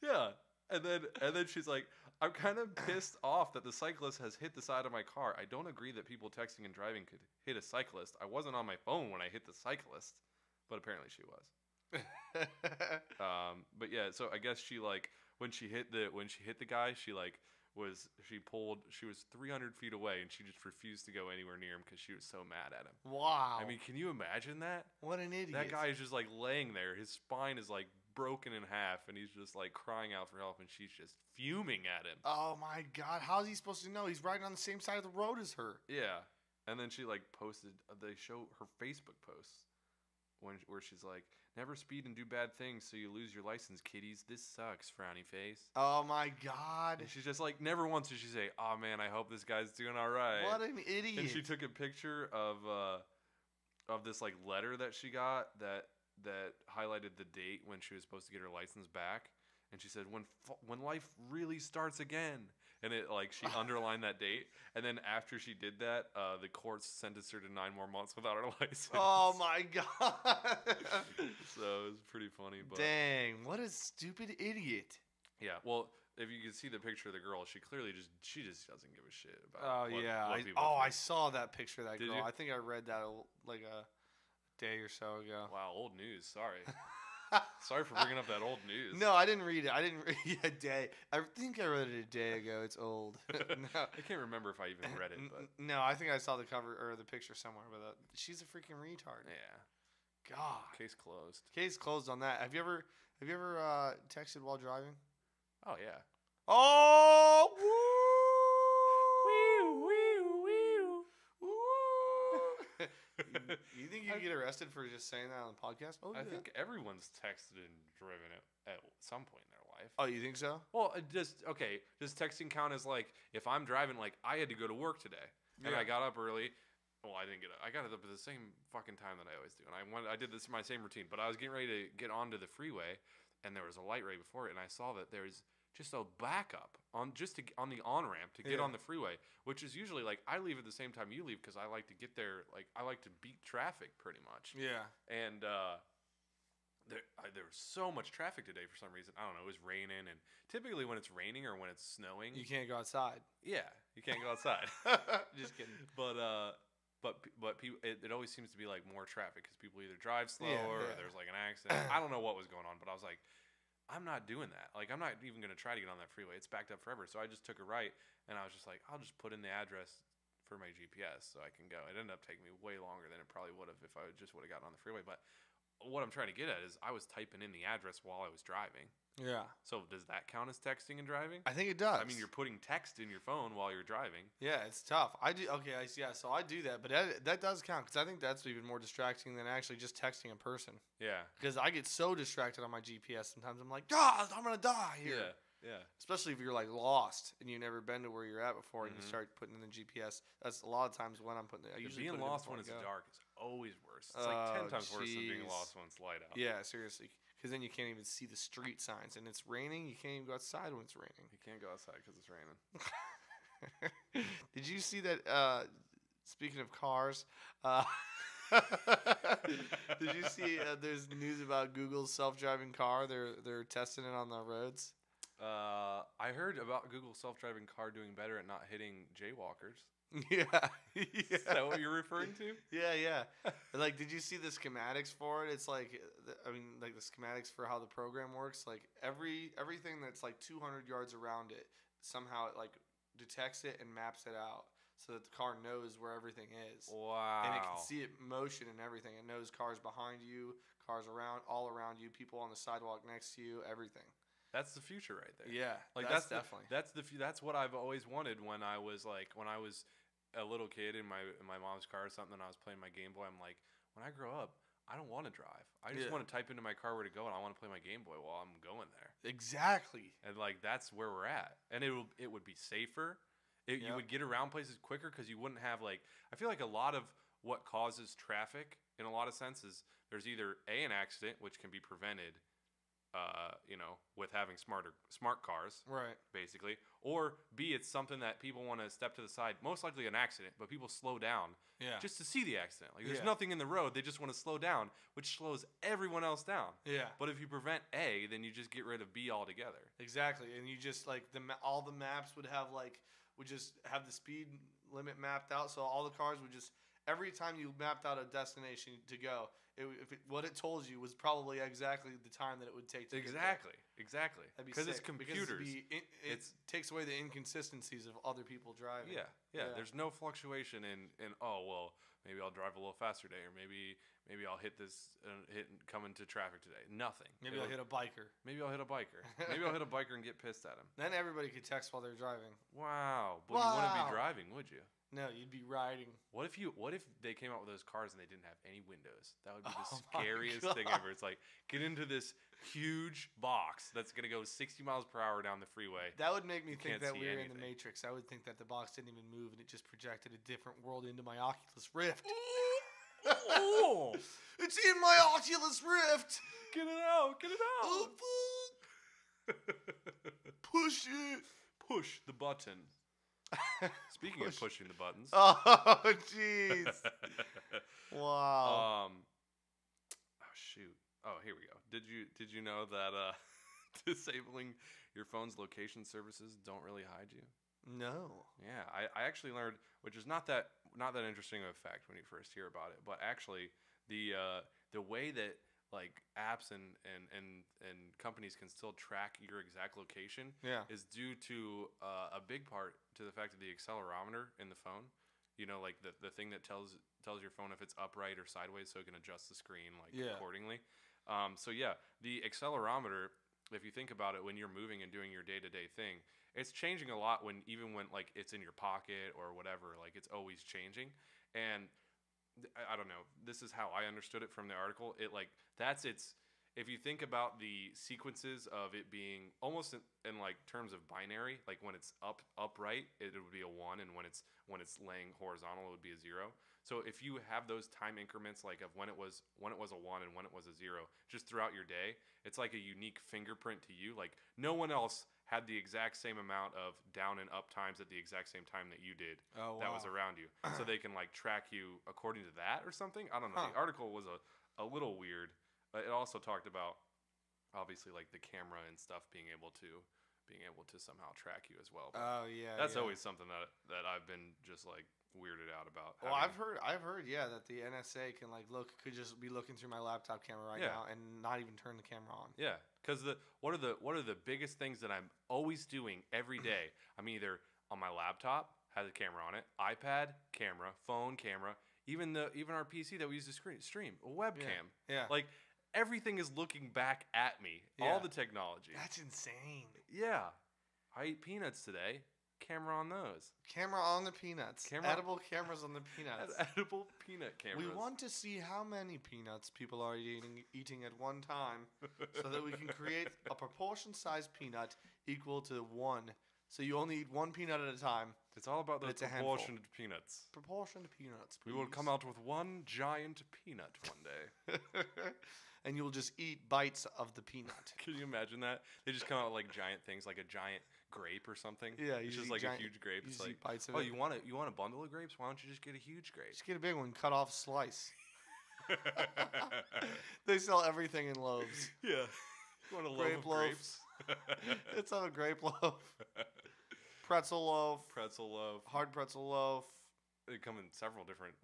Yeah. And then she's like, "I'm kind of pissed off that the cyclist has hit the side of my car. I don't agree that people texting and driving could hit a cyclist. I wasn't on my phone when I hit the cyclist." But apparently she was. But yeah, so I guess she like when she hit the guy, she was 300 feet away and she just refused to go anywhere near him because she was so mad at him. Wow. I mean, can you imagine that? What an idiot. That guy is just like laying there. His spine is like broken in half and he's just like crying out for help and she's just fuming at him. Oh my God. How is he supposed to know? He's riding on the same side of the road as her. Yeah. And then she like posted, they show her Facebook posts where she's like, "Never speed and do bad things so you lose your license, kiddies. This sucks, frowny face." Oh my God. And she's just like, never once did she say, "Oh man, I hope this guy's doing all right." What an idiot. And she took a picture of this like letter that she got that highlighted the date when she was supposed to get her license back. And she said, when life really starts again. And it like she underlined that date. And then after she did that, the courts sentenced her to 9 more months without her license. Oh my God. So it was pretty funny. But dang, what a stupid idiot. Yeah, well, if you can see the picture of the girl, she clearly just doesn't give a shit about. I saw that picture of that Did girl. you? I think I read that like a day or so ago. Wow, old news. Sorry. Sorry for bringing up that old news. No, I didn't read it. I didn't read it a day. I think I read it a day ago. It's old. No. I can't remember if I even read it. But No, I think I saw the cover or the picture somewhere. But she's a freaking retard. Yeah. God. Case closed. Case closed on that. Have you ever texted while driving? Oh yeah. Oh. You think you can get arrested for just saying that on the podcast? Oh, I think everyone's texted and driven at some point in their life. Oh, you think so? Well, does texting count as like if I'm driving, like I had to go to work today and I got up early. Well, I didn't get up. I got up at the same fucking time that I always do, and I did my same routine. But I was getting ready to get onto the freeway, and there was a light right before it, and I saw that there's just a backup on the on-ramp to get on the freeway, which is usually like I leave at the same time you leave because I like to get there, like I like to beat traffic pretty much. Yeah. And there was so much traffic today for some reason. I don't know. It was raining, and typically when it's raining or when it's snowing, you can't go outside. Yeah, you can't go outside. Just kidding. But people, it always seems to be like more traffic because people either drive slower or there's like an accident. I don't know what was going on, but I was like, I'm not doing that. Like, I'm not even going to try to get on that freeway. It's backed up forever. So I just took a right, and I was just like, I'll just put in the address for my GPS so I can go. It ended up taking me way longer than it probably would have if I just would have gotten on the freeway. But what I'm trying to get at is I was typing in the address while I was driving. Yeah. So does that count as texting and driving? I think it does. I mean, you're putting text in your phone while you're driving. Yeah, it's tough. I do. Okay, so I do that, but that does count because I think that's even more distracting than actually just texting a person. Yeah. Because I get so distracted on my GPS sometimes. I'm like, God, I'm gonna die here. Yeah. Especially if you're like lost and you've never been to where you're at before, and you start putting in the GPS. That's a lot of times when I'm putting. Being lost when it's dark is always worse. It's like 10 times worse than being lost when it's light out. Yeah, seriously. Because then you can't even see the street signs, and it's raining. You can't even go outside when it's raining. You can't go outside because it's raining. Did you see that? Speaking of cars, did you see? There's news about Google's self-driving car. They're testing it on the roads. I heard about Google's self-driving car doing better at not hitting jaywalkers. Yeah. Is that what you're referring to? Yeah. Like, did you see the schematics for it? It's like, like the schematics for how the program works. Like everything that's like 200 yards around it, somehow it like detects it and maps it out so that the car knows where everything is. Wow. And it can see it in motion and everything. It knows cars behind you, cars all around you, people on the sidewalk next to you, everything. That's the future right there. Yeah, like that's definitely. That's what I've always wanted when I was a little kid in my mom's car or something, and I was playing my Game Boy. I'm like, when I grow up, I don't want to drive. I just want to type into my car where to go, and I want to play my Game Boy while I'm going there. Exactly. And like that's where we're at, and it would be safer. You would get around places quicker because you wouldn't have like. I feel like a lot of what causes traffic in a lot of senses, there's either an accident which can be prevented. With having smart cars, right? Basically, or B, it's something that people want to step to the side. Most likely an accident, but people slow down, just to see the accident. Like there's nothing in the road, they just want to slow down, which slows everyone else down. Yeah. But if you prevent A, then you just get rid of B altogether. Exactly, and you just like all the maps would just have the speed limit mapped out, so all the cars would just every time you mapped out a destination to go. What it told you was probably exactly the time that it would take to get there. Exactly. Because it's computers. It takes away the inconsistencies of other people driving. Yeah. There's no fluctuation in maybe I'll drive a little faster today, or maybe I'll hit this come into traffic today. Nothing. Maybe I'll hit a biker. Maybe I'll hit a biker. Maybe I'll hit a biker and get pissed at him. Then everybody could text while they're driving. Wow. But you wouldn't be driving, would you? No, you'd be riding. What if they came out with those cars and they didn't have any windows? That would be the scariest thing ever. It's like, get into this huge box that's going to go 60 miles per hour down the freeway. That would make me think that we were anything. in the Matrix. I would think that the box didn't even move and it just projected a different world into my Oculus Rift. Oh! It's in my Oculus Rift! Get it out! Oh, fuck! Push it! Push the button. Speaking of pushing the buttons. Oh, jeez. Wow. Oh, shoot. Oh, here we go. Did you know that disabling your phone's location services don't really hide you? No. Yeah, I actually learned, which is not that interesting of a fact when you first hear about it, but actually the way that like apps and companies can still track your exact location is due to a big part to the fact of the accelerometer in the phone. Like the thing that tells your phone if it's upright or sideways, so it can adjust the screen accordingly. The accelerometer, if you think about it, when you're moving and doing your day-to-day thing, it's changing a lot even when like it's in your pocket or whatever. Like it's always changing, and I don't know. This is how I understood it from the article. If you think about the sequences of it being almost in like terms of binary, like when it's upright, it would be a 1, and when it's laying horizontal, it would be a 0. So if you have those time increments, like of when it was a 1 and when it was a 0, just throughout your day, it's like a unique fingerprint to you. Like no one else had the exact same amount of down and up times at the exact same time that you did. Oh, wow. That was around you. So they can like track you according to that or something. I don't know. The article was a little weird. It also talked about obviously like the camera and stuff being able to somehow track you as well. But that's always something that I've been just like weirded out about. Well, I've heard that the NSA can could just be looking through my laptop camera now and not even turn the camera on. Yeah, because what are the biggest things that I'm always doing every day? I'm either on my laptop, has a camera on it, iPad, camera, phone, camera, even our PC that we use to stream, a webcam. Yeah. Like everything is looking back at me. Yeah. All the technology. That's insane. Yeah. I ate peanuts today. Camera on those. Camera on the peanuts. Edible cameras on the peanuts. Edible peanut cameras. We want to see how many peanuts people are eating at one time so that we can create a proportion-sized peanut equal to 1. So you only eat 1 peanut at a time. It's all about those proportioned peanuts. Proportioned peanuts, please. We will come out with one giant peanut one day. And you'll just eat bites of the peanut. Can you imagine that? They just come out with like giant things, like a giant grape or something. Yeah, it's just like a huge grape. You it's just like, eat bites of it. You want a bundle of grapes? Why don't you just get a huge grape? Just get a big one, cut off slice. They sell everything in loaves. Yeah. You want a loaf of grapes? It's on a grape loaf. Pretzel loaf. Pretzel loaf. Hard pretzel loaf. They come in several different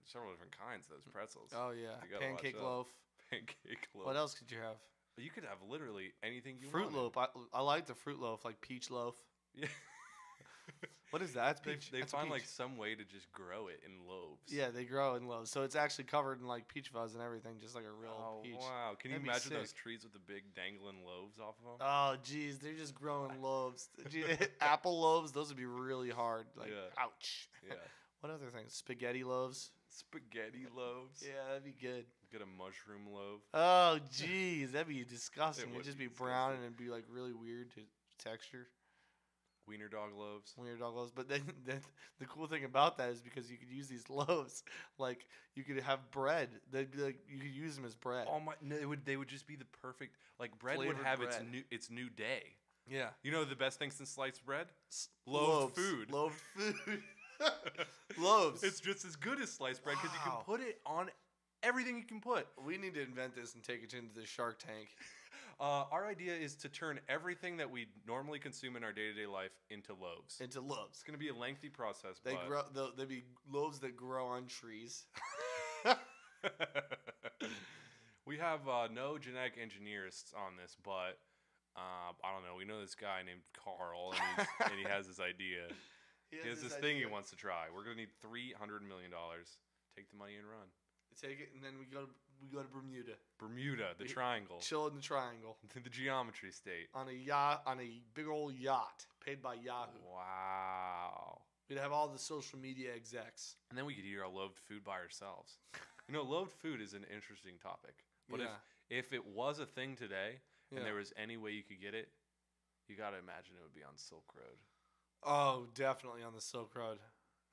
kinds. Those pretzels. Oh yeah, You gotta watch pancake out. loaf. Pancake loaf. What else could you have? You could have literally anything you Fruit wanted. loaf. I like the fruit loaf, like peach loaf. Yeah. What is that? It's peach. They That's a find peach. like some way to just grow it in loaves. Yeah, they grow in loaves, so it's actually covered in like peach fuzz and everything, just like a real Oh peach. wow! Can you That'd be imagine those sick. trees with the big dangling loaves off of them? Oh geez, they're just growing loaves. Apple loaves, those would be really hard. Like, Yeah. ouch. Yeah. What other things? Spaghetti loaves. Spaghetti loaves. Yeah, that'd be good. Get a mushroom loaf. Oh geez, that'd be disgusting. It It'd would just be be brown disgusting. and it'd be like really weird texture. Wiener dog loaves. Wiener dog loaves. But then the cool thing about that is because you could use these loaves, like you could have bread. They'd be like you could use them as bread. Oh my! No, they would just be the perfect. Like bread would Flavored have bread. its new day. Yeah. You know the best thing since sliced bread? Loaves. Food. Loaved food. Loaves. It's just as good as sliced bread because you Wow. can put it on everything you can put. We need to invent this and take it into the Shark Tank. Our idea is to turn everything that we normally consume in our day-to-day life into loaves. Into loaves. It's going to be a lengthy process, They but grow. They'll be loaves that grow on trees. we have no genetic engineers on this, but I don't know. We know this guy named Carl, and he has this idea. He has this thing he wants to try. We're going to need $300 million. Take the money and run. Take it, and then we go to Bermuda. Bermuda, the triangle, Chill in the triangle the geometry state. on a yacht, on a big old yacht paid by Yahoo. Wow. We'd have all the social media execs. And then we could eat our loaved food by ourselves. You know, loaved food is an interesting topic. But Yeah. if it was a thing today Yeah. and there was any way you could get it, you got to imagine it would be on Silk Road. Oh, definitely on the Silk Road.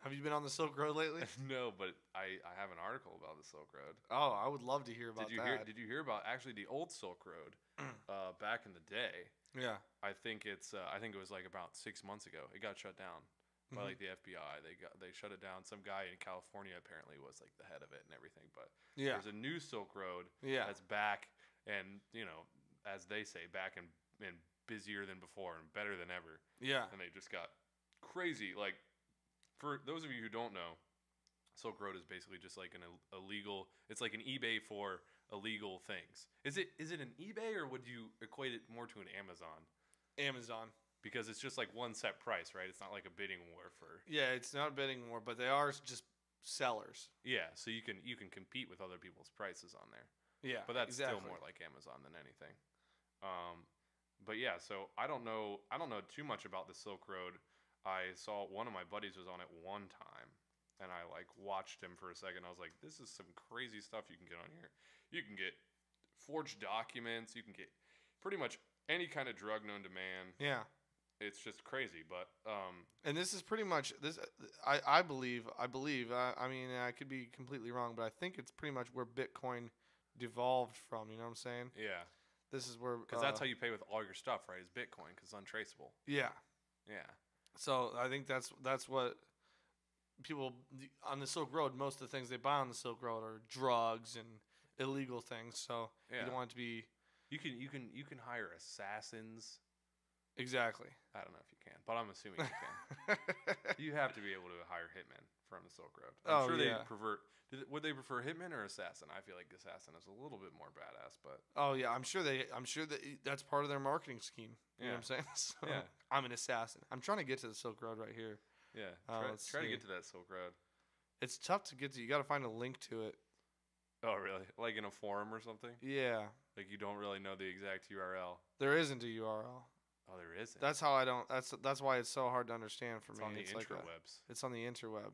Have you been on the Silk Road lately? No, but I have an article about the Silk Road. Oh, I would love to hear about that. Did you hear about actually the old Silk Road back in the day? Yeah. I think it was like about 6 months ago. It got shut down by like the FBI. They shut it down. Some guy in California apparently was like the head of it and everything. But Yeah. there's a new Silk Road Yeah. that's back and as they say, back and busier than before and better than ever. Yeah. And they just got crazy. Like for those of you who don't know, Silk Road is basically just like an illegal. It's like an eBay for illegal things. Is it an eBay or would you equate it more to an Amazon? Amazon. Because it's just like one set price, right? It's not like a bidding war for. Yeah, it's not bidding war, but they are just sellers. Yeah, so you can compete with other people's prices on there. Yeah, But that's exactly. still more like Amazon than anything. But yeah, so I don't know too much about the Silk Road. I saw one of my buddies was on it one time, and I like watched him for a second. I was like, this is some crazy stuff you can get on here. You can get forged documents. You can get pretty much any kind of drug known to man. Yeah. It's just crazy, but And this is pretty much this. I believe. I mean, I could be completely wrong, but I think it's pretty much where Bitcoin devolved from. You know what I'm saying? yeah, This is where because that's how you pay with all your stuff, right? Is Bitcoin because it's untraceable. Yeah. Yeah, So I think that's what people on the Silk Road. Most of the things they buy on the Silk Road are drugs and illegal things. So yeah. you don't want it to be You can hire assassins. exactly. I don't know if you can, but I'm assuming you can. You have to be able to hire hitmen from the Silk Road. I'm sure yeah. they prefer. Would they prefer hitman or assassin? I feel like assassin is a little bit more badass, but Oh yeah, I'm sure that that's part of their marketing scheme. You know what I'm saying? So, Yeah. I'm an assassin. I'm trying to get to the Silk Road right here. yeah. Let's Try to see. get to that Silk Road. It's tough to get to. You got to find a link to it. Oh really? Like in a forum or something? Yeah, Like you don't really know the exact URL. there isn't a URL. Oh, there isn't. That's how I don't. That's why it's so hard to understand for it's me. on the It's like that. interwebs. It's on the interweb.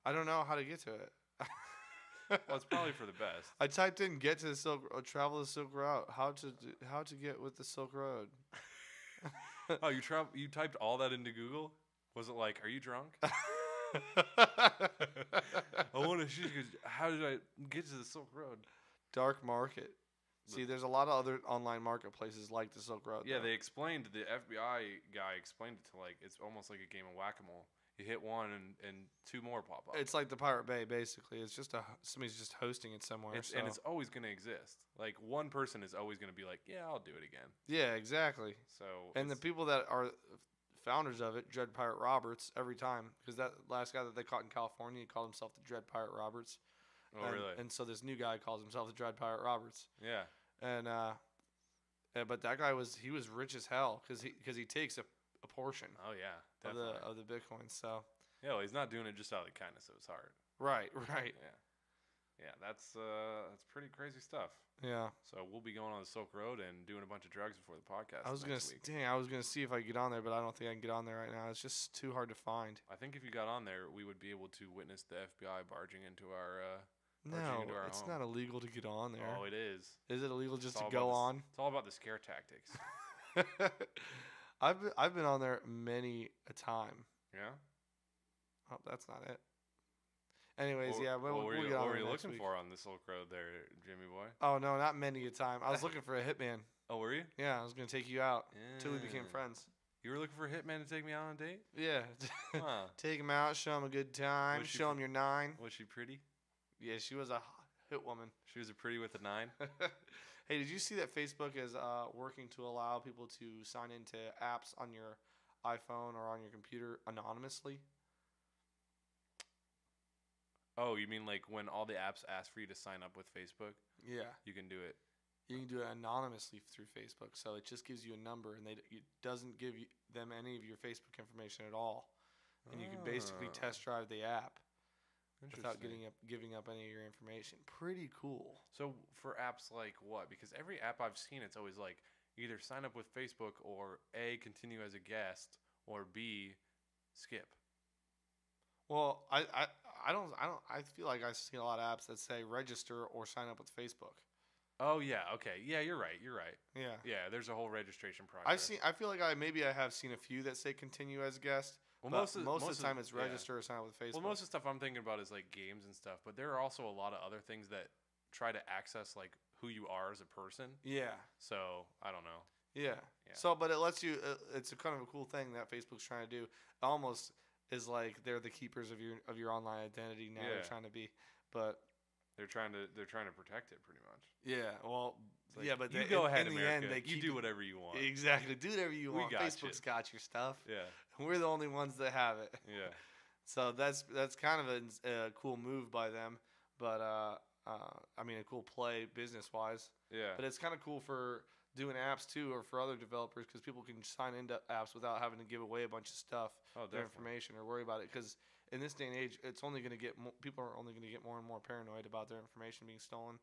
I don't know how to get to it. Well, it's probably for the best. I typed in "get to the Silk Road, travel the Silk Route, how to get with the Silk Road." Oh, you typed all that into Google? Was it like, are you drunk? I want to see. How did I get to the Silk Road? Dark market. See, there's a lot of other online marketplaces like the Silk Road. Yeah, though. they explained. The FBI guy explained it to like it's almost like a game of whack-a-mole. You hit one and two more pop up. It's like the Pirate Bay, basically. It's just somebody's just hosting it somewhere. And it's always going to exist. Like one person is always going to be like, yeah, I'll do it again. yeah, exactly. So And the people that are founders of it, Dread Pirate Roberts, every time, because that last guy that they caught in California, he called himself the Dread Pirate Roberts. Oh, really? And so this new guy calls himself the Dread Pirate Roberts. Yeah. And but that guy was rich as hell because he takes a portion. Oh yeah, definitely. of the Bitcoin. So yeah, well, he's not doing it just out of the kindness of his heart. Right. Yeah, that's pretty crazy stuff. Yeah. So we'll be going on the Silk Road and doing a bunch of drugs before the podcast. I was gonna see if I could get on there, but I don't think I can get on there right now. It's just too hard to find. I think if you got on there, we would be able to witness the FBI barging into our. No, it's not illegal to get on there. Oh, it is. Is it illegal just to go on? It's all about the scare tactics. I've been on there many a time. Yeah. Oh, that's not it. Anyways, what were you looking week. for on the Silk Road there, Jimmy boy? Oh no, not many a time. I was looking for a hitman. Oh, were you? Yeah, I was gonna take you out until we became friends. You were looking for a hitman to take me out on a date? Yeah. Huh. Take him out, show him a good time, show him your 9. Was she pretty? Yeah, she was a hit woman. She was a pretty with a 9? Hey, did you see that Facebook is working to allow people to sign into apps on your iPhone or on your computer anonymously? Oh, you mean like when all the apps ask for you to sign up with Facebook? Yeah. You can do it. You can do it anonymously through Facebook. So it just gives you a number, and it doesn't give them any of your Facebook information at all. And you can basically test drive the app without giving up any of your information. Pretty cool. So for apps like what? Because every app I've seen, it's always like either sign up with Facebook or A, continue as a guest, or B, skip. Well, I feel like I see a lot of apps that say register or sign up with Facebook. Oh yeah, okay. Yeah, you're right. Yeah. Yeah, there's a whole registration process. I feel like I have seen a few that say continue as a guest. Well, most of the time it's register or sign up with Facebook. Well, most of the stuff I'm thinking about is like games and stuff, but there are also a lot of other things that try to access like who you are as a person. Yeah. So I don't know. Yeah. So, but it lets you. It's a kind of a cool thing that Facebook's trying to do. It almost is like they're the keepers of your online identity now. They're trying to be, but they're trying to protect it pretty much. Yeah. Well. Like, yeah, but you go ahead, in America. the end, you do whatever you want. Exactly. Do whatever you want. Facebook's got your stuff. Yeah. We're the only ones that have it. Yeah. So that's kind of a cool move by them, but I mean a cool play business wise. Yeah. But it's kind of cool for doing apps too, or for other developers, because people can sign into apps without having to give away a bunch of stuff, their information, or worry about it. Because in this day and age, it's only going to get people are only going to get more and more paranoid about their information being stolen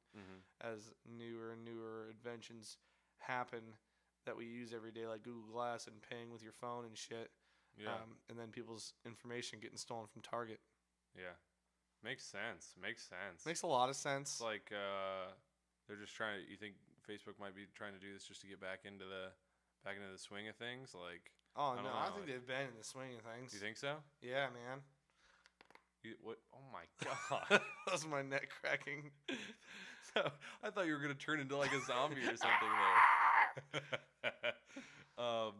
as newer and newer inventions happen that we use every day, like Google Glass and paying with your phone and shit. Yeah. And then people's information getting stolen from Target. Yeah. Makes sense. Makes a lot of sense. It's like they're just trying to. You think Facebook might be trying to do this just to get back into the swing of things? Like. Oh no, I think they've been in the swing of things. You think so? Yeah, man. What? Oh my god! That was my neck cracking. So, I thought you were gonna turn into like a zombie or something there.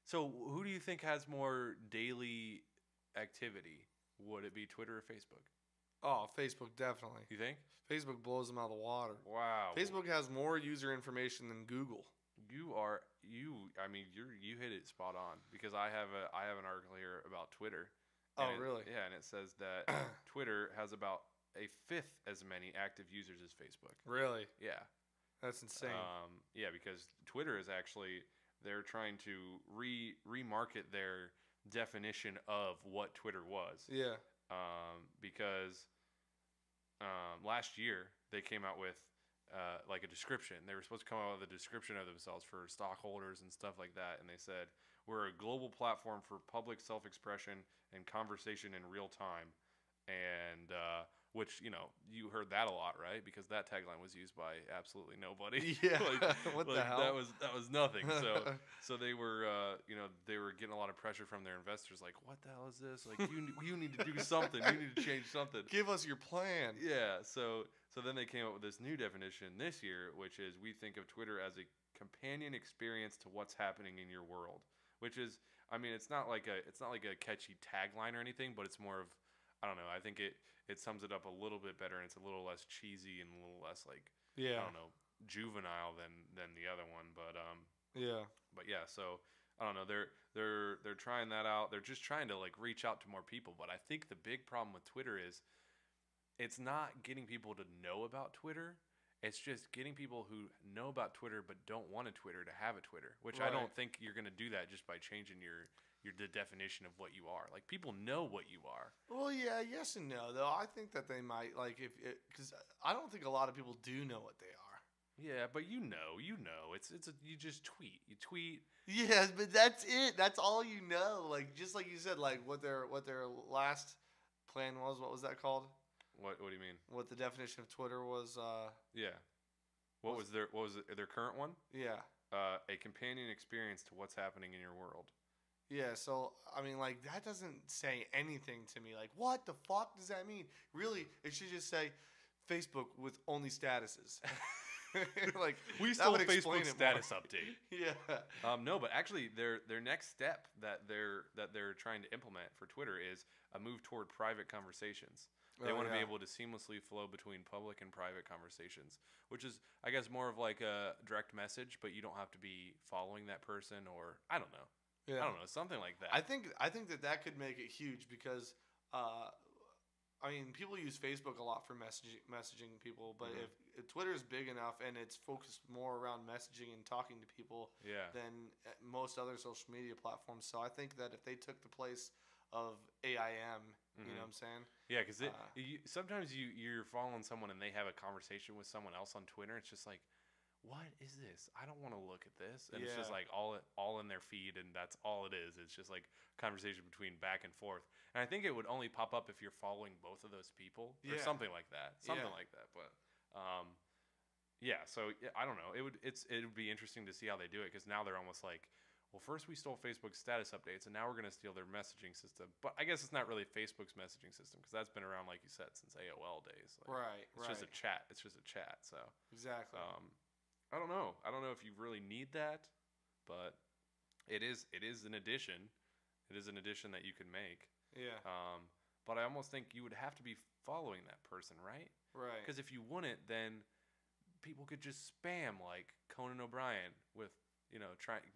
So who do you think has more daily activity? Would it be Twitter or Facebook? Oh, Facebook definitely. You think? Facebook blows them out of the water. Wow. Facebook has more user information than Google. You hit it spot on, because I have an article here about Twitter. Oh, really? Yeah, and it says that Twitter has about a fifth as many active users as Facebook. Really? Yeah. That's insane. Yeah, because Twitter is actually, they're trying to remarket their definition of what Twitter was. Yeah. Because last year they came out with like a description. They were supposed to come out with a description of themselves for stockholders and stuff like that, and they said, we're a global platform for public self-expression and conversation in real time. And which, you heard that a lot, right? Because that tagline was used by absolutely nobody. Yeah. What the hell? That was nothing. So they were they were getting a lot of pressure from their investors, like, what the hell is this? Like, you need to do something. You need to change something. Give us your plan. Yeah. So then they came up with this new definition this year, which is, we think of Twitter as a companion experience to what's happening in your world. Which is, I mean, it's not like a catchy tagline or anything, but it's more of, I don't know. I think it sums it up a little bit better, and it's a little less cheesy and a little less like, I don't know, juvenile than the other one. But yeah. But yeah, so I don't know. They're trying that out. They're just trying to like reach out to more people. But I think the big problem with Twitter is it's not getting people to know about Twitter. It's just getting people who know about Twitter but don't want a Twitter to have a Twitter, which I don't think you're going to do that just by changing the definition of what you are. Like, people know what you are. Well, yeah, yes and no, though. I think that they might, like, because I don't think a lot of people do know what they are. Yeah, but you know. You just tweet. You tweet. Yes, but that's it. That's all you know. Like, just like you said, like what their last plan was. What was that called? What do you mean? What the definition of Twitter was? Yeah. What was their current one? Yeah. A companion experience to what's happening in your world. Yeah, so, I mean, like, that doesn't say anything to me. Like, what the fuck does that mean? Really, it should just say Facebook with only statuses. Like, we stole Facebook status update. Yeah. No, but actually, their next step that they're trying to implement for Twitter is a move toward private conversations. They want to be able to seamlessly flow between public and private conversations, which is, I guess, more of like a direct message, but you don't have to be following that person, or I don't know. Yeah. I don't know, something like that. I think that could make it huge because, I mean, people use Facebook a lot for messaging people, but if Twitter is big enough and it's focused more around messaging and talking to people than most other social media platforms, so I think that if they took the place of AIM, you know what I'm saying? Yeah, because sometimes you're following someone and they have a conversation with someone else on Twitter. It's just like, what is this? I don't want to look at this. And it's just like all in their feed, and that's all it is. It's just like conversation between back and forth. And I think it would only pop up if you're following both of those people or something like that. Like that. But so I don't know. It would be interesting to see how they do it, because now they're almost like, well, first we stole Facebook's status updates, and now we're going to steal their messaging system. But I guess it's not really Facebook's messaging system, because that's been around, like you said, since AOL days. Like, It's just a chat. It's just a chat. So exactly. I don't know. I don't know if you really need that, but it is an addition. It is an addition that you can make. Yeah. But I almost think you would have to be following that person, right? Right. Because if you wouldn't, then people could just spam like Conan O'Brien with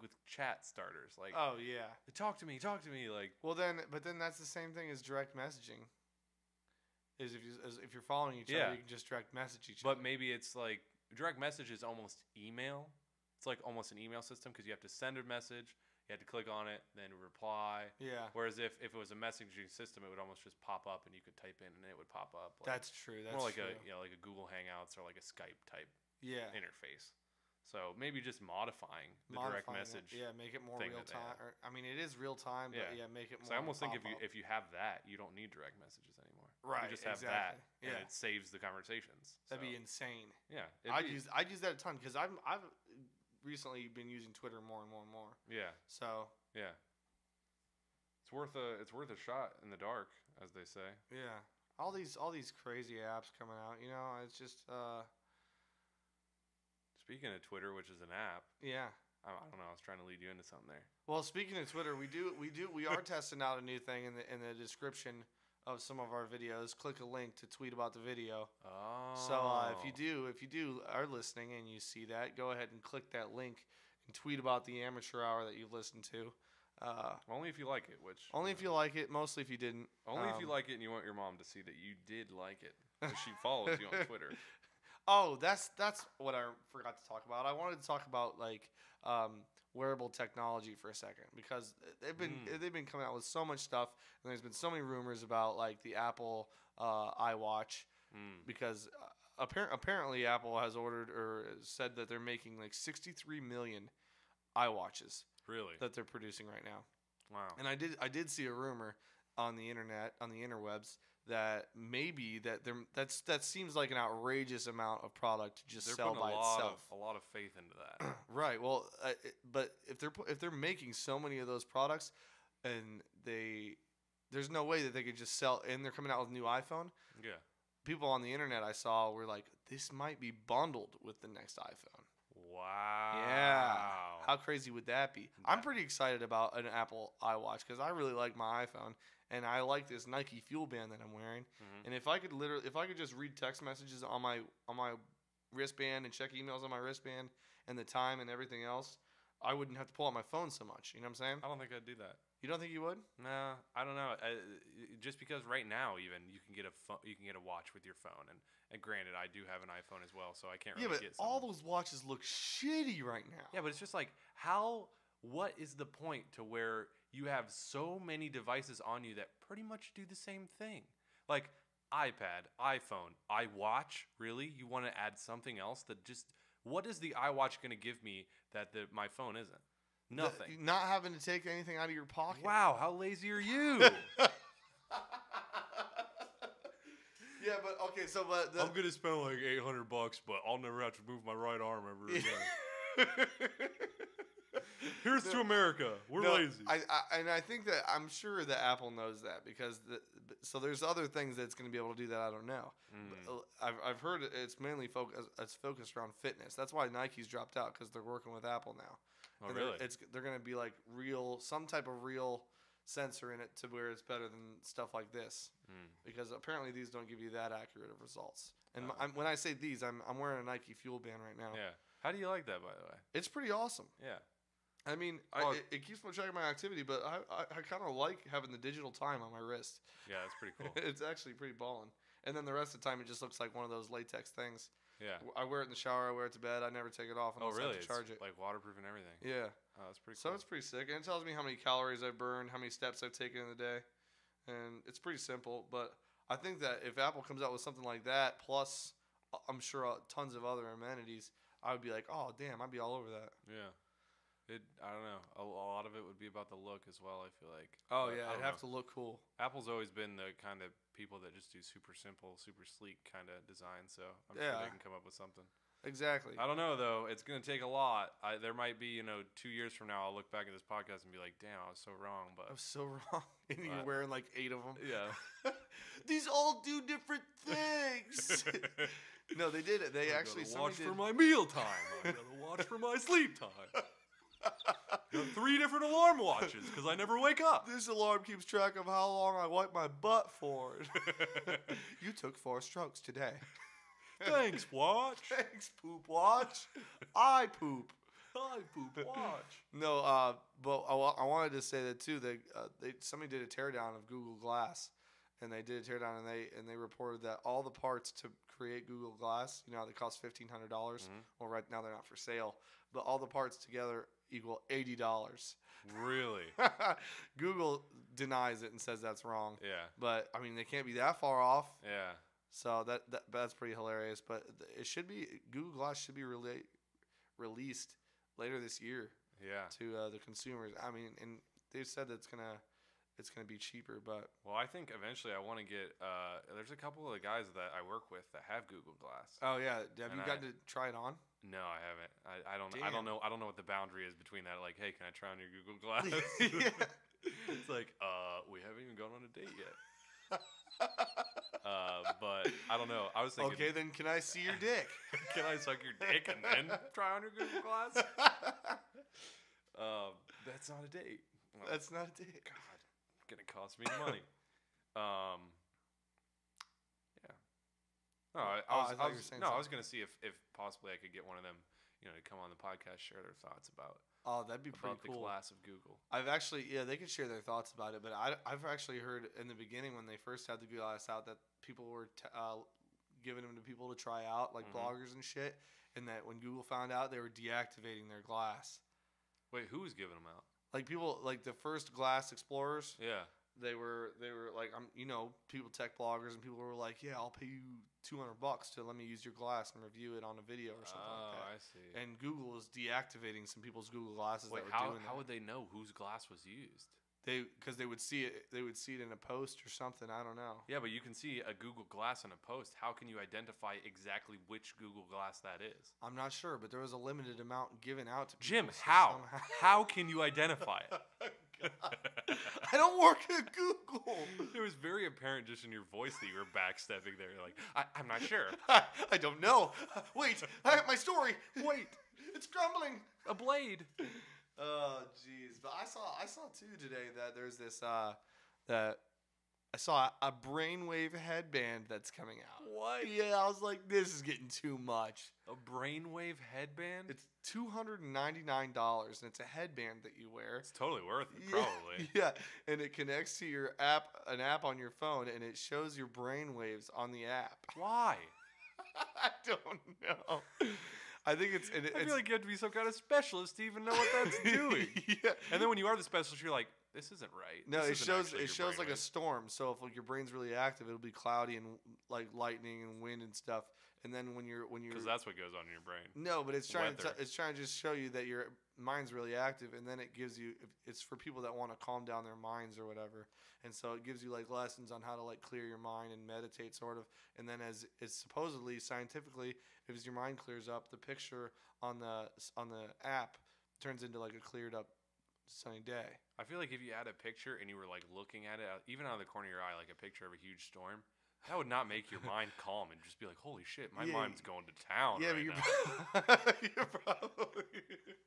with chat starters, like, oh yeah, talk to me, like. Well then, but then that's the same thing as direct messaging. Is if you're following each other, you can just direct message each other. But maybe it's like direct message is almost email. It's like almost an email system, because you have to send a message, you have to click on it, then reply. Yeah. Whereas if it was a messaging system, it would almost just pop up, and you could type in, and it would pop up. Like, that's true. That's more like true. like a Google Hangouts or like a Skype type interface. So maybe just modifying the direct message. Yeah, make it more real time. I mean, it is real time, but make it more. So I almost think if you have that, you don't need direct messages anymore. Right. You just have that, and it saves the conversations. That'd be insane. Yeah. I'd use that a ton, because I've recently been using Twitter more and more and more. Yeah. So. Yeah. It's worth a shot in the dark, as they say. Yeah. All these crazy apps coming out, it's just. Speaking of Twitter, which is an app. Yeah. I don't know. I was trying to lead you into something there. Well, speaking of Twitter, we are testing out a new thing in the description of some of our videos. Click a link to tweet about the video. Oh. So if you do are listening and you see that, go ahead and click that link and tweet about the amateur hour that you've listened to. Only if you like it, if you like it. Mostly if you didn't. Only if you like it and you want your mom to see that you did like it, because she follows you on Twitter. Oh, that's what I forgot to talk about. I wanted to talk about like wearable technology for a second, because they've been coming out with so much stuff, and there's been so many rumors about like the Apple iWatch, because apparently Apple has ordered or said that they're making like 63 million iWatches. Really? That they're producing right now. Wow. And I did see a rumor on the internet, on the interwebs, that maybe that seems like an outrageous amount of product to just sell by itself. A lot of faith into that. Right. Well, but if they're making so many of those products, and there's no way that they could just sell, and they're coming out with a new iPhone. Yeah. People on the internet I saw were like, this might be bundled with the next iPhone. Wow. Yeah. How crazy would that be? I'm pretty excited about an Apple iWatch, because I really like my iPhone, and I like this Nike Fuel Band that I'm wearing. Mm-hmm. And if I could just read text messages on my wristband and check emails on my wristband and the time and everything else, I wouldn't have to pull out my phone so much. You know what I'm saying? I don't think I'd do that. You don't think you would? No, I don't know. Just because right now even you can get a watch with your phone, and granted I do have an iPhone as well, so I can't really get all those watches look shitty right now. Yeah, but it's just like what is the point to where you have so many devices on you that pretty much do the same thing? Like iPad, iPhone, iWatch, really? You want to add something else that just what is the iWatch going to give me that my phone isn't? Nothing. Not having to take anything out of your pocket. Wow, how lazy are you? Yeah, but okay, so I'm gonna spend like $800, but I'll never have to move my right arm ever again. Here's to America. We're lazy. I think that I'm sure that Apple knows that because so there's other things that's going to be able to do that I don't know. I've heard it's mainly focused around fitness. That's why Nike's dropped out because they're working with Apple now. Oh, and really? They're going to be like some type of real sensor in it to where it's better than stuff like this. Because apparently these don't give you that accurate of results. And when I say these, I'm wearing a Nike Fuel Band right now. Yeah. How do you like that, by the way? It's pretty awesome. Yeah. I mean, it keeps me track of my activity, but I kind of like having the digital time on my wrist. Yeah, that's pretty cool. It's actually pretty ballin'. And then the rest of the time, it just looks like one of those latex things. Yeah. I wear it in the shower. I wear it to bed. I never take it off unless I have to charge it. Like waterproof and everything. Yeah. Oh, that's pretty cool. So it's pretty sick. And it tells me how many calories I've burned, how many steps I've taken in the day. And it's pretty simple. But I think that if Apple comes out with something like that, plus I'm sure tons of other amenities, I would be like, oh, damn, I'd be all over that. Yeah. I don't know. A lot of it would be about the look as well, I feel like. Oh, yeah. It'd have to look cool. Apple's always been the kind of people that just do super simple, super sleek kind of design. So I'm sure they can come up with something. Exactly. I don't know, though. It's going to take a lot. There might be, 2 years from now, I'll look back at this podcast and be like, damn, I was so wrong. But I was so wrong. And you're wearing like 8 of them. Yeah. These all do different things. No, they did it. They actually watch for my meal time. I gotta watch for my sleep time. Got 3 different alarm watches because I never wake up. This alarm keeps track of how long I wipe my butt for. You took 4 strokes today. Thanks, watch. Thanks, poop watch. I poop. I poop watch. No, but I wanted to say that too. Somebody did a teardown of Google Glass, and they did a teardown, and they reported that all the parts to create Google Glass, they cost $1,500. Well, right now they're not for sale, but all the parts together equal $80. Really? Google denies it and says that's wrong. Yeah. But I mean, they can't be that far off. Yeah. So that's pretty hilarious. But it should be Google Glass should be released later this year. Yeah. To the consumers. I mean, and they said that it's gonna be cheaper, but well, I think eventually I want to get. There's a couple of the guys that I work with that have Google Glass. Oh yeah, have you gotten to try it on? No, I haven't. I don't. Damn. I don't know. I don't know what the boundary is between that. Like, hey, can I try on your Google Glass? Yeah. It's like, we haven't even gone on a date yet. But I don't know. I was thinking. Okay, then can I see your dick? Can I suck your dick and then try on your Google Glass? That's not a date. Well, that's not a date. God, gonna cost me money. Yeah. No, I was gonna see if possibly I could get one of them, to come on the podcast, share their thoughts about. Oh, that'd be pretty cool. The glass of Google. I've actually, they could share their thoughts about it, but I've actually heard in the beginning when they first had the glass out that people were giving them to people to try out, like bloggers and shit, and that when Google found out, they were deactivating their glass. Wait, who was giving them out? Like people, like the first Glass Explorers. Yeah. They were like, people, tech bloggers, and people were like, yeah, I'll pay you $200 to let me use your glass and review it on a video or something like that. Oh, I see. And Google is deactivating some people's Google Glasses. Wait, that were doing how would they know whose glass was used? Because they would see it. They would see it in a post or something. I don't know. Yeah, but you can see a Google Glass in a post. How can you identify exactly which Google Glass that is? I'm not sure, but there was a limited amount given out to people. Jim, how? How can you identify it? I don't work at Google. It was very apparent just in your voice that you were backstepping there. You're like, I'm not sure. I don't know. Wait, I have my story. Wait, it's crumbling. A blade. Oh, jeez. But I saw too today that there's this that I saw a brainwave headband that's coming out. What? Yeah, I was like, this is getting too much. A brainwave headband? It's $299, and it's a headband that you wear. It's totally worth it, probably. Yeah, and it connects to your app, an app on your phone, and it shows your brainwaves on the app. Why? I don't know. I think it's. I feel like you have to be some kind of specialist to even know what that's doing. Yeah. And then when you are the specialist, you're like, this isn't right. No, this it shows like a storm. So if like your brain's really active, it'll be cloudy and like lightning and wind and stuff. And then when you're because that's what goes on in your brain. No, but it's trying to just show you that your mind's really active, and then it gives you. It's for people that want to calm down their minds or whatever. And so it gives you like lessons on how to like clear your mind and meditate, sort of. And then as it's supposedly scientifically, if your mind clears up, the picture on the app turns into like a cleared up sunny day. I feel like if you had a picture and you were like looking at it, even out of the corner of your eye, like a picture of a huge storm, that would not make your mind calm and just be like, holy shit, my mind's going to town right now. You're probably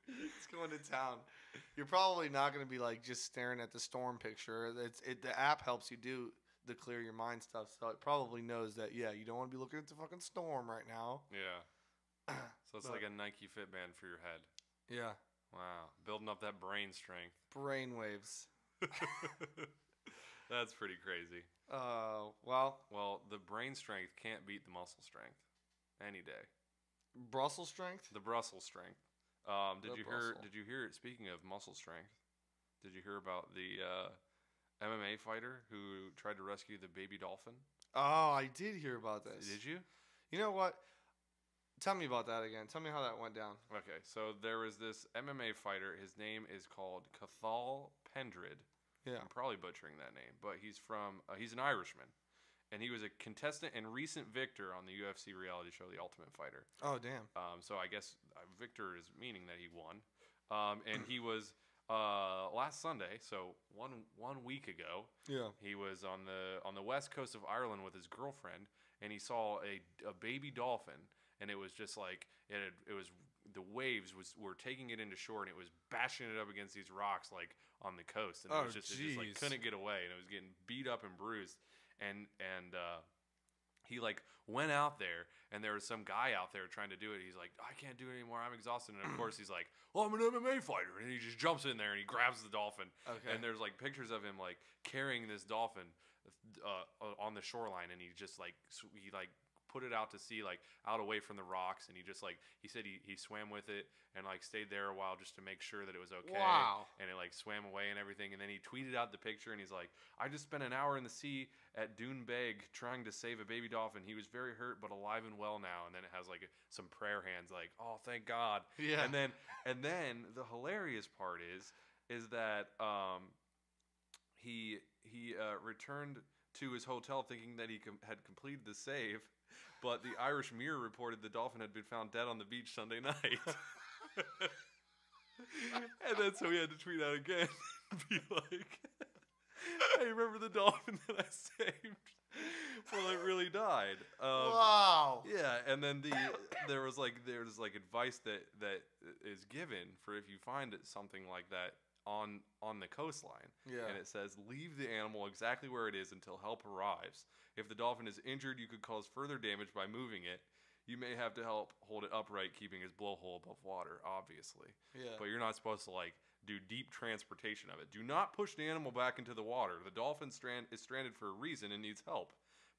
it's going to town. You're probably not going to be like just staring at the storm picture. The app helps you do the clear your mind stuff, so it probably knows that you don't want to be looking at the fucking storm right now. Yeah. So it's like a Nike Fitband for your head. Yeah. Wow, building up that brain strength. Brain waves. That's pretty crazy. Well, the brain strength can't beat the muscle strength any day. Brussels strength? The Brussels strength. Did you hear? Speaking of muscle strength, did you hear about the MMA fighter who tried to rescue the baby dolphin? Oh, I did hear about this. Did you? You know what? Tell me about that again. Tell me how that went down. Okay, so there was this MMA fighter. His name is called Cathal Pendred. Yeah. I'm probably butchering that name, but he's an Irishman. And he was a contestant and recent victor on the UFC reality show, The Ultimate Fighter. Oh, damn. So I guess victor is meaning that he won. And he was last Sunday, so one week ago. Yeah. He was on the west coast of Ireland with his girlfriend, and he saw a baby dolphin, and it was just like it was the waves were taking it into shore, and it was bashing it up against these rocks like on the coast, and it just like couldn't get away, and it was getting beat up and bruised, and he like went out there, and there was some guy out there trying to do it. He's like, I can't do it anymore, I'm exhausted. And of course he's like, well, I'm an MMA fighter, and he just jumps in there and he grabs the dolphin. Okay. And there's like pictures of him like carrying this dolphin on the shoreline, and he put it out to sea, like out away from the rocks, and he said he swam with it and like stayed there a while just to make sure that it was okay. Wow. And it like swam away and everything, and then he tweeted out the picture, and he's like, I just spent an hour in the sea at Doonbeg trying to save a baby dolphin. He was very hurt but alive and well now. And then it has like some prayer hands like, oh, thank God. Yeah. And then the hilarious part is that he returned to his hotel thinking that he had completed the save, but the Irish Mirror reported the dolphin had been found dead on the beach Sunday night. And then so he had to tweet out again and be like, hey, remember the dolphin that I saved? Well, it really died. Wow. Yeah, and then there's advice that is given for if you find something like that on the coastline. Yeah. And it says, leave the animal exactly where it is until help arrives. If the dolphin is injured, you could cause further damage by moving it. You may have to help hold it upright, keeping its blowhole above water, obviously. Yeah. But you're not supposed to like do deep transportation of it. Do not push the animal back into the water. The dolphin is stranded for a reason and needs help.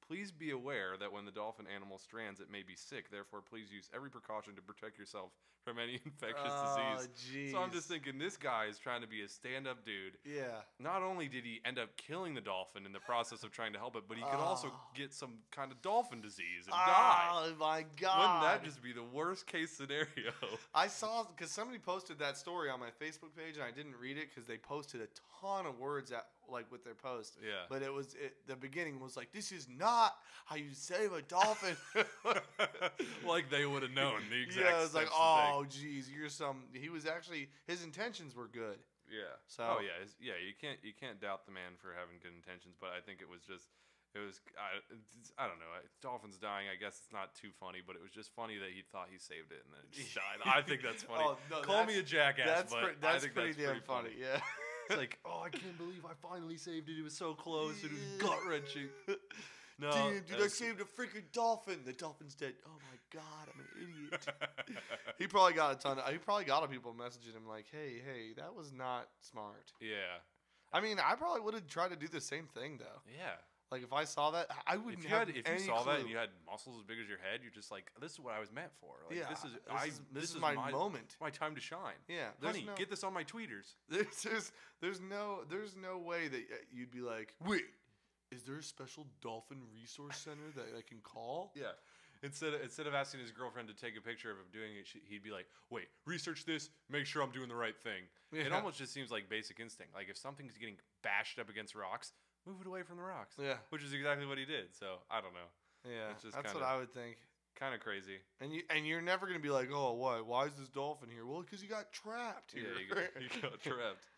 Please be aware that when the dolphin animal strands, it may be sick. Therefore, please use every precaution to protect yourself from any infectious disease. Geez. So I'm just thinking, this guy is trying to be a stand-up dude. Yeah. Not only did he end up killing the dolphin in the process of trying to help it, but he could also get some kind of dolphin disease and die. Oh, my God. Wouldn't that just be the worst case scenario? I saw, because somebody posted that story on my Facebook page, and I didn't read it because they posted a ton of words with their post. Yeah. But the beginning was like, this is not how you save a dolphin. Like they would have known the exact Yeah, it was like, steps to oh, geez, he was actually, his intentions were good. Yeah. So. Oh yeah, you can't doubt the man for having good intentions, but I think it was I don't know. Dolphins dying, I guess it's not too funny, but it was just funny that he thought he saved it and then it just died. I think that's funny. Call me a jackass, but I think that's pretty damn funny. Yeah. It's like, oh, I can't believe I finally saved it. It was so close. It was gut wrenching. No, damn, dude, I saved a freaking dolphin. The dolphin's dead. Oh my god, I'm an idiot. He probably got a ton of people messaging him like, hey, that was not smart. Yeah. I mean, I probably would have tried to do the same thing though. Yeah. Like if I saw that, I wouldn't If have you any saw clue. that and you had muscles as big as your head, you're just like, this is what I was meant for. Like, yeah, this is my moment. My time to shine. Yeah, Honey, get this on my tweeters. There's no way that you'd be like, wait, is there a special dolphin resource center that I can call? Yeah. Instead of asking his girlfriend to take a picture of him doing it, he'd be like, wait, research this, make sure I'm doing the right thing. Yeah. It almost just seems like basic instinct. Like if something's getting bashed up against rocks, move it away from the rocks. Yeah. Which is exactly what he did. So I don't know. Yeah. That's what I would think. Kind of crazy. And you're never gonna be like, oh, why is this dolphin here? Well, because you got trapped here. Yeah, you got trapped.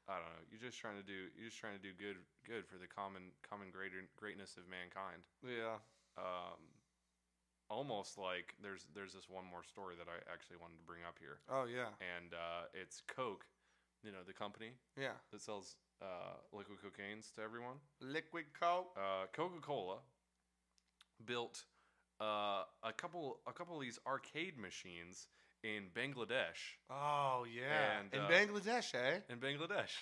I don't know. You're just trying to do good for the common greatness of mankind. Yeah. Almost like there's this one more story that I actually wanted to bring up here. Oh yeah. And it's Coke, the company. Yeah. That sells liquid cocaines to everyone. Liquid Coke. Coca-Cola built a couple of these arcade machines in Bangladesh. Oh yeah. And, in Bangladesh, eh? In Bangladesh.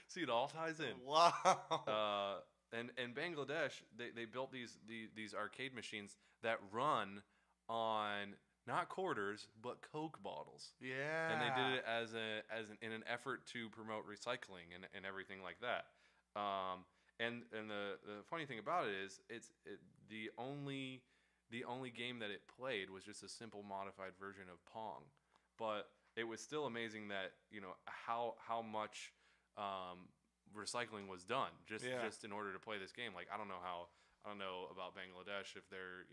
See, it all ties in. Wow. And Bangladesh, they built these arcade machines that run on not quarters but Coke bottles. Yeah. And they did it in an effort to promote recycling and everything like that. And the funny thing about it is the only game that it played was just a simple modified version of Pong, but it was still amazing that how much recycling was done just in order to play this game. Like I don't know about Bangladesh if they're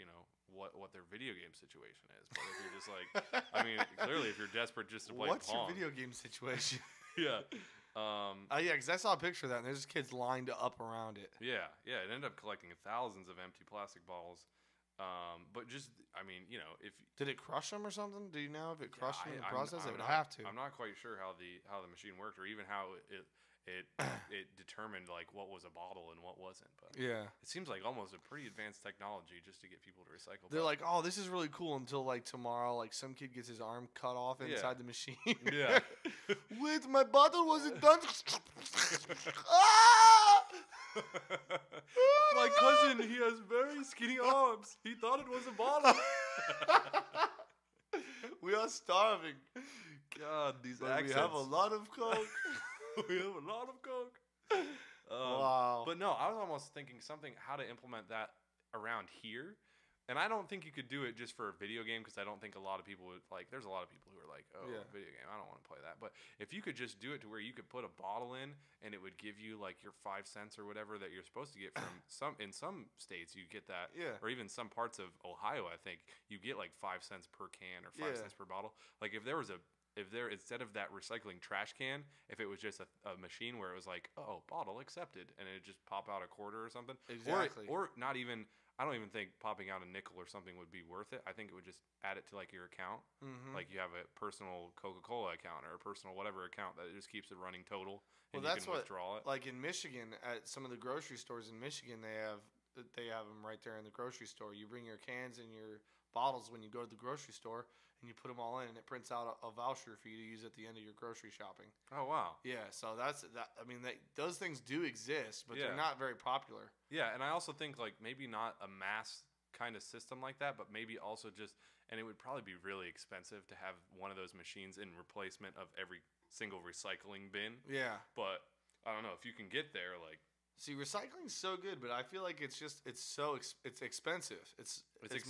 what their video game situation is, but if you're just like I mean clearly if you're desperate just to play what's Pong, your video game situation? Yeah. Yeah, because I saw a picture of that, and there's kids lined up around it. Yeah, it ended up collecting thousands of empty plastic bottles. But just, I mean, if did it crush them or something? Do you know if it crushed them in the process? It would not, have to. I'm not quite sure how the machine worked, or even how it determined like what was a bottle and what wasn't. But yeah, it seems like almost a pretty advanced technology just to get people to recycle. They're like, oh, this is really cool until like tomorrow, like some kid gets his arm cut off inside the machine. Yeah. Wait, my bottle wasn't done. Ah! My cousin, he has very skinny arms. He thought it was a bottle. We are starving. God, these but accents. We have a lot of Coke. We have a lot of Coke. Wow. But no, I was almost thinking how to implement that around here. And I don't think you could do it just for a video game because I don't think a lot of people would like. There's a lot of people who are like, "Oh, video game, I don't want to play that." But if you could just do it to where you could put a bottle in and it would give you like your 5 cents or whatever that you're supposed to get from in some states you get that, or even some parts of Ohio, I think you get like 5 cents per can or 5 cents per bottle. Like if there instead of that recycling trash can, if it was just a machine where it was like, oh, bottle accepted, and it just pop out a quarter or something, exactly, or not even. I don't even think popping out a nickel or something would be worth it. I think it would just add it to like your account. Mm-hmm. Like you have a personal Coca-Cola account or a personal whatever account that it just keeps it running total. And that's you can withdraw it. Like in Michigan, at some of the grocery stores in Michigan, they have them right there in the grocery store. You bring your cans and your bottles when you go to the grocery store, and you put them all in, and it prints out a voucher for you to use at the end of your grocery shopping. Oh wow! Yeah, so that's that. I mean, those things do exist, but they're not very popular. Yeah, and I also think like maybe not a mass kind of system like that, but maybe also just, and it would probably be really expensive to have one of those machines in replacement of every single recycling bin. Yeah, but I don't know if you can get there, like. See, recycling's so good, but I feel like it's expensive. It's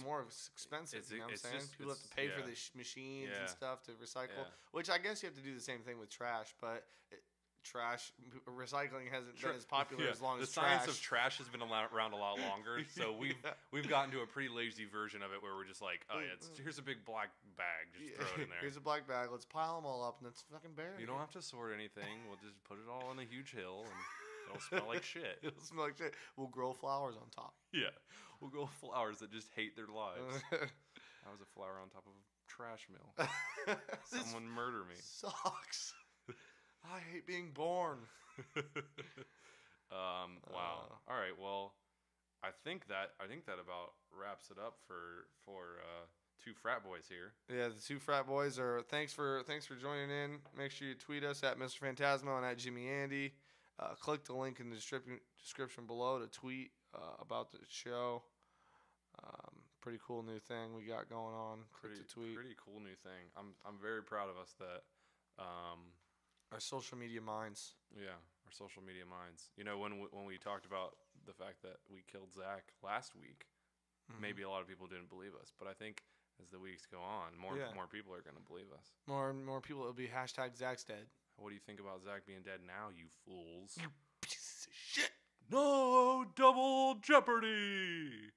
more expensive. You know what I'm saying? People have to pay for the machines and stuff to recycle, which I guess you have to do the same thing with trash. But recycling hasn't been as popular as long as trash. The science of trash has been around a lot longer. So we've gotten to a pretty lazy version of it where we're just like, oh yeah, here's a big black bag, just throw it in there. Here's a black bag. Let's pile them all up and let's fucking bury it. You don't have to sort anything. We'll just put it all in a huge hill and. It'll smell like shit. It'll smell like shit. We'll grow flowers on top. Yeah. We'll grow flowers that just hate their lives. I was a flower on top of a trash mill. Someone murder me. Sucks. I hate being born. Wow. All right. Well, I think that about wraps it up for two frat boys here. Yeah, the two frat boys are. Thanks for joining in. Make sure you tweet us at MisterFantasmo and at Jimmy Andy. Click the link in the description below to tweet about the show. Pretty cool new thing we got going on. Click to tweet. Pretty cool new thing. I'm very proud of us that. Our social media minds. Yeah, our social media minds. You know, when we talked about the fact that we killed Zach last week, maybe a lot of people didn't believe us. But I think as the weeks go on, more people are going to believe us. More people. It'll be hashtag Zach's dead. What do you think about Zach being dead now, you fools? You piece of shit. No double jeopardy.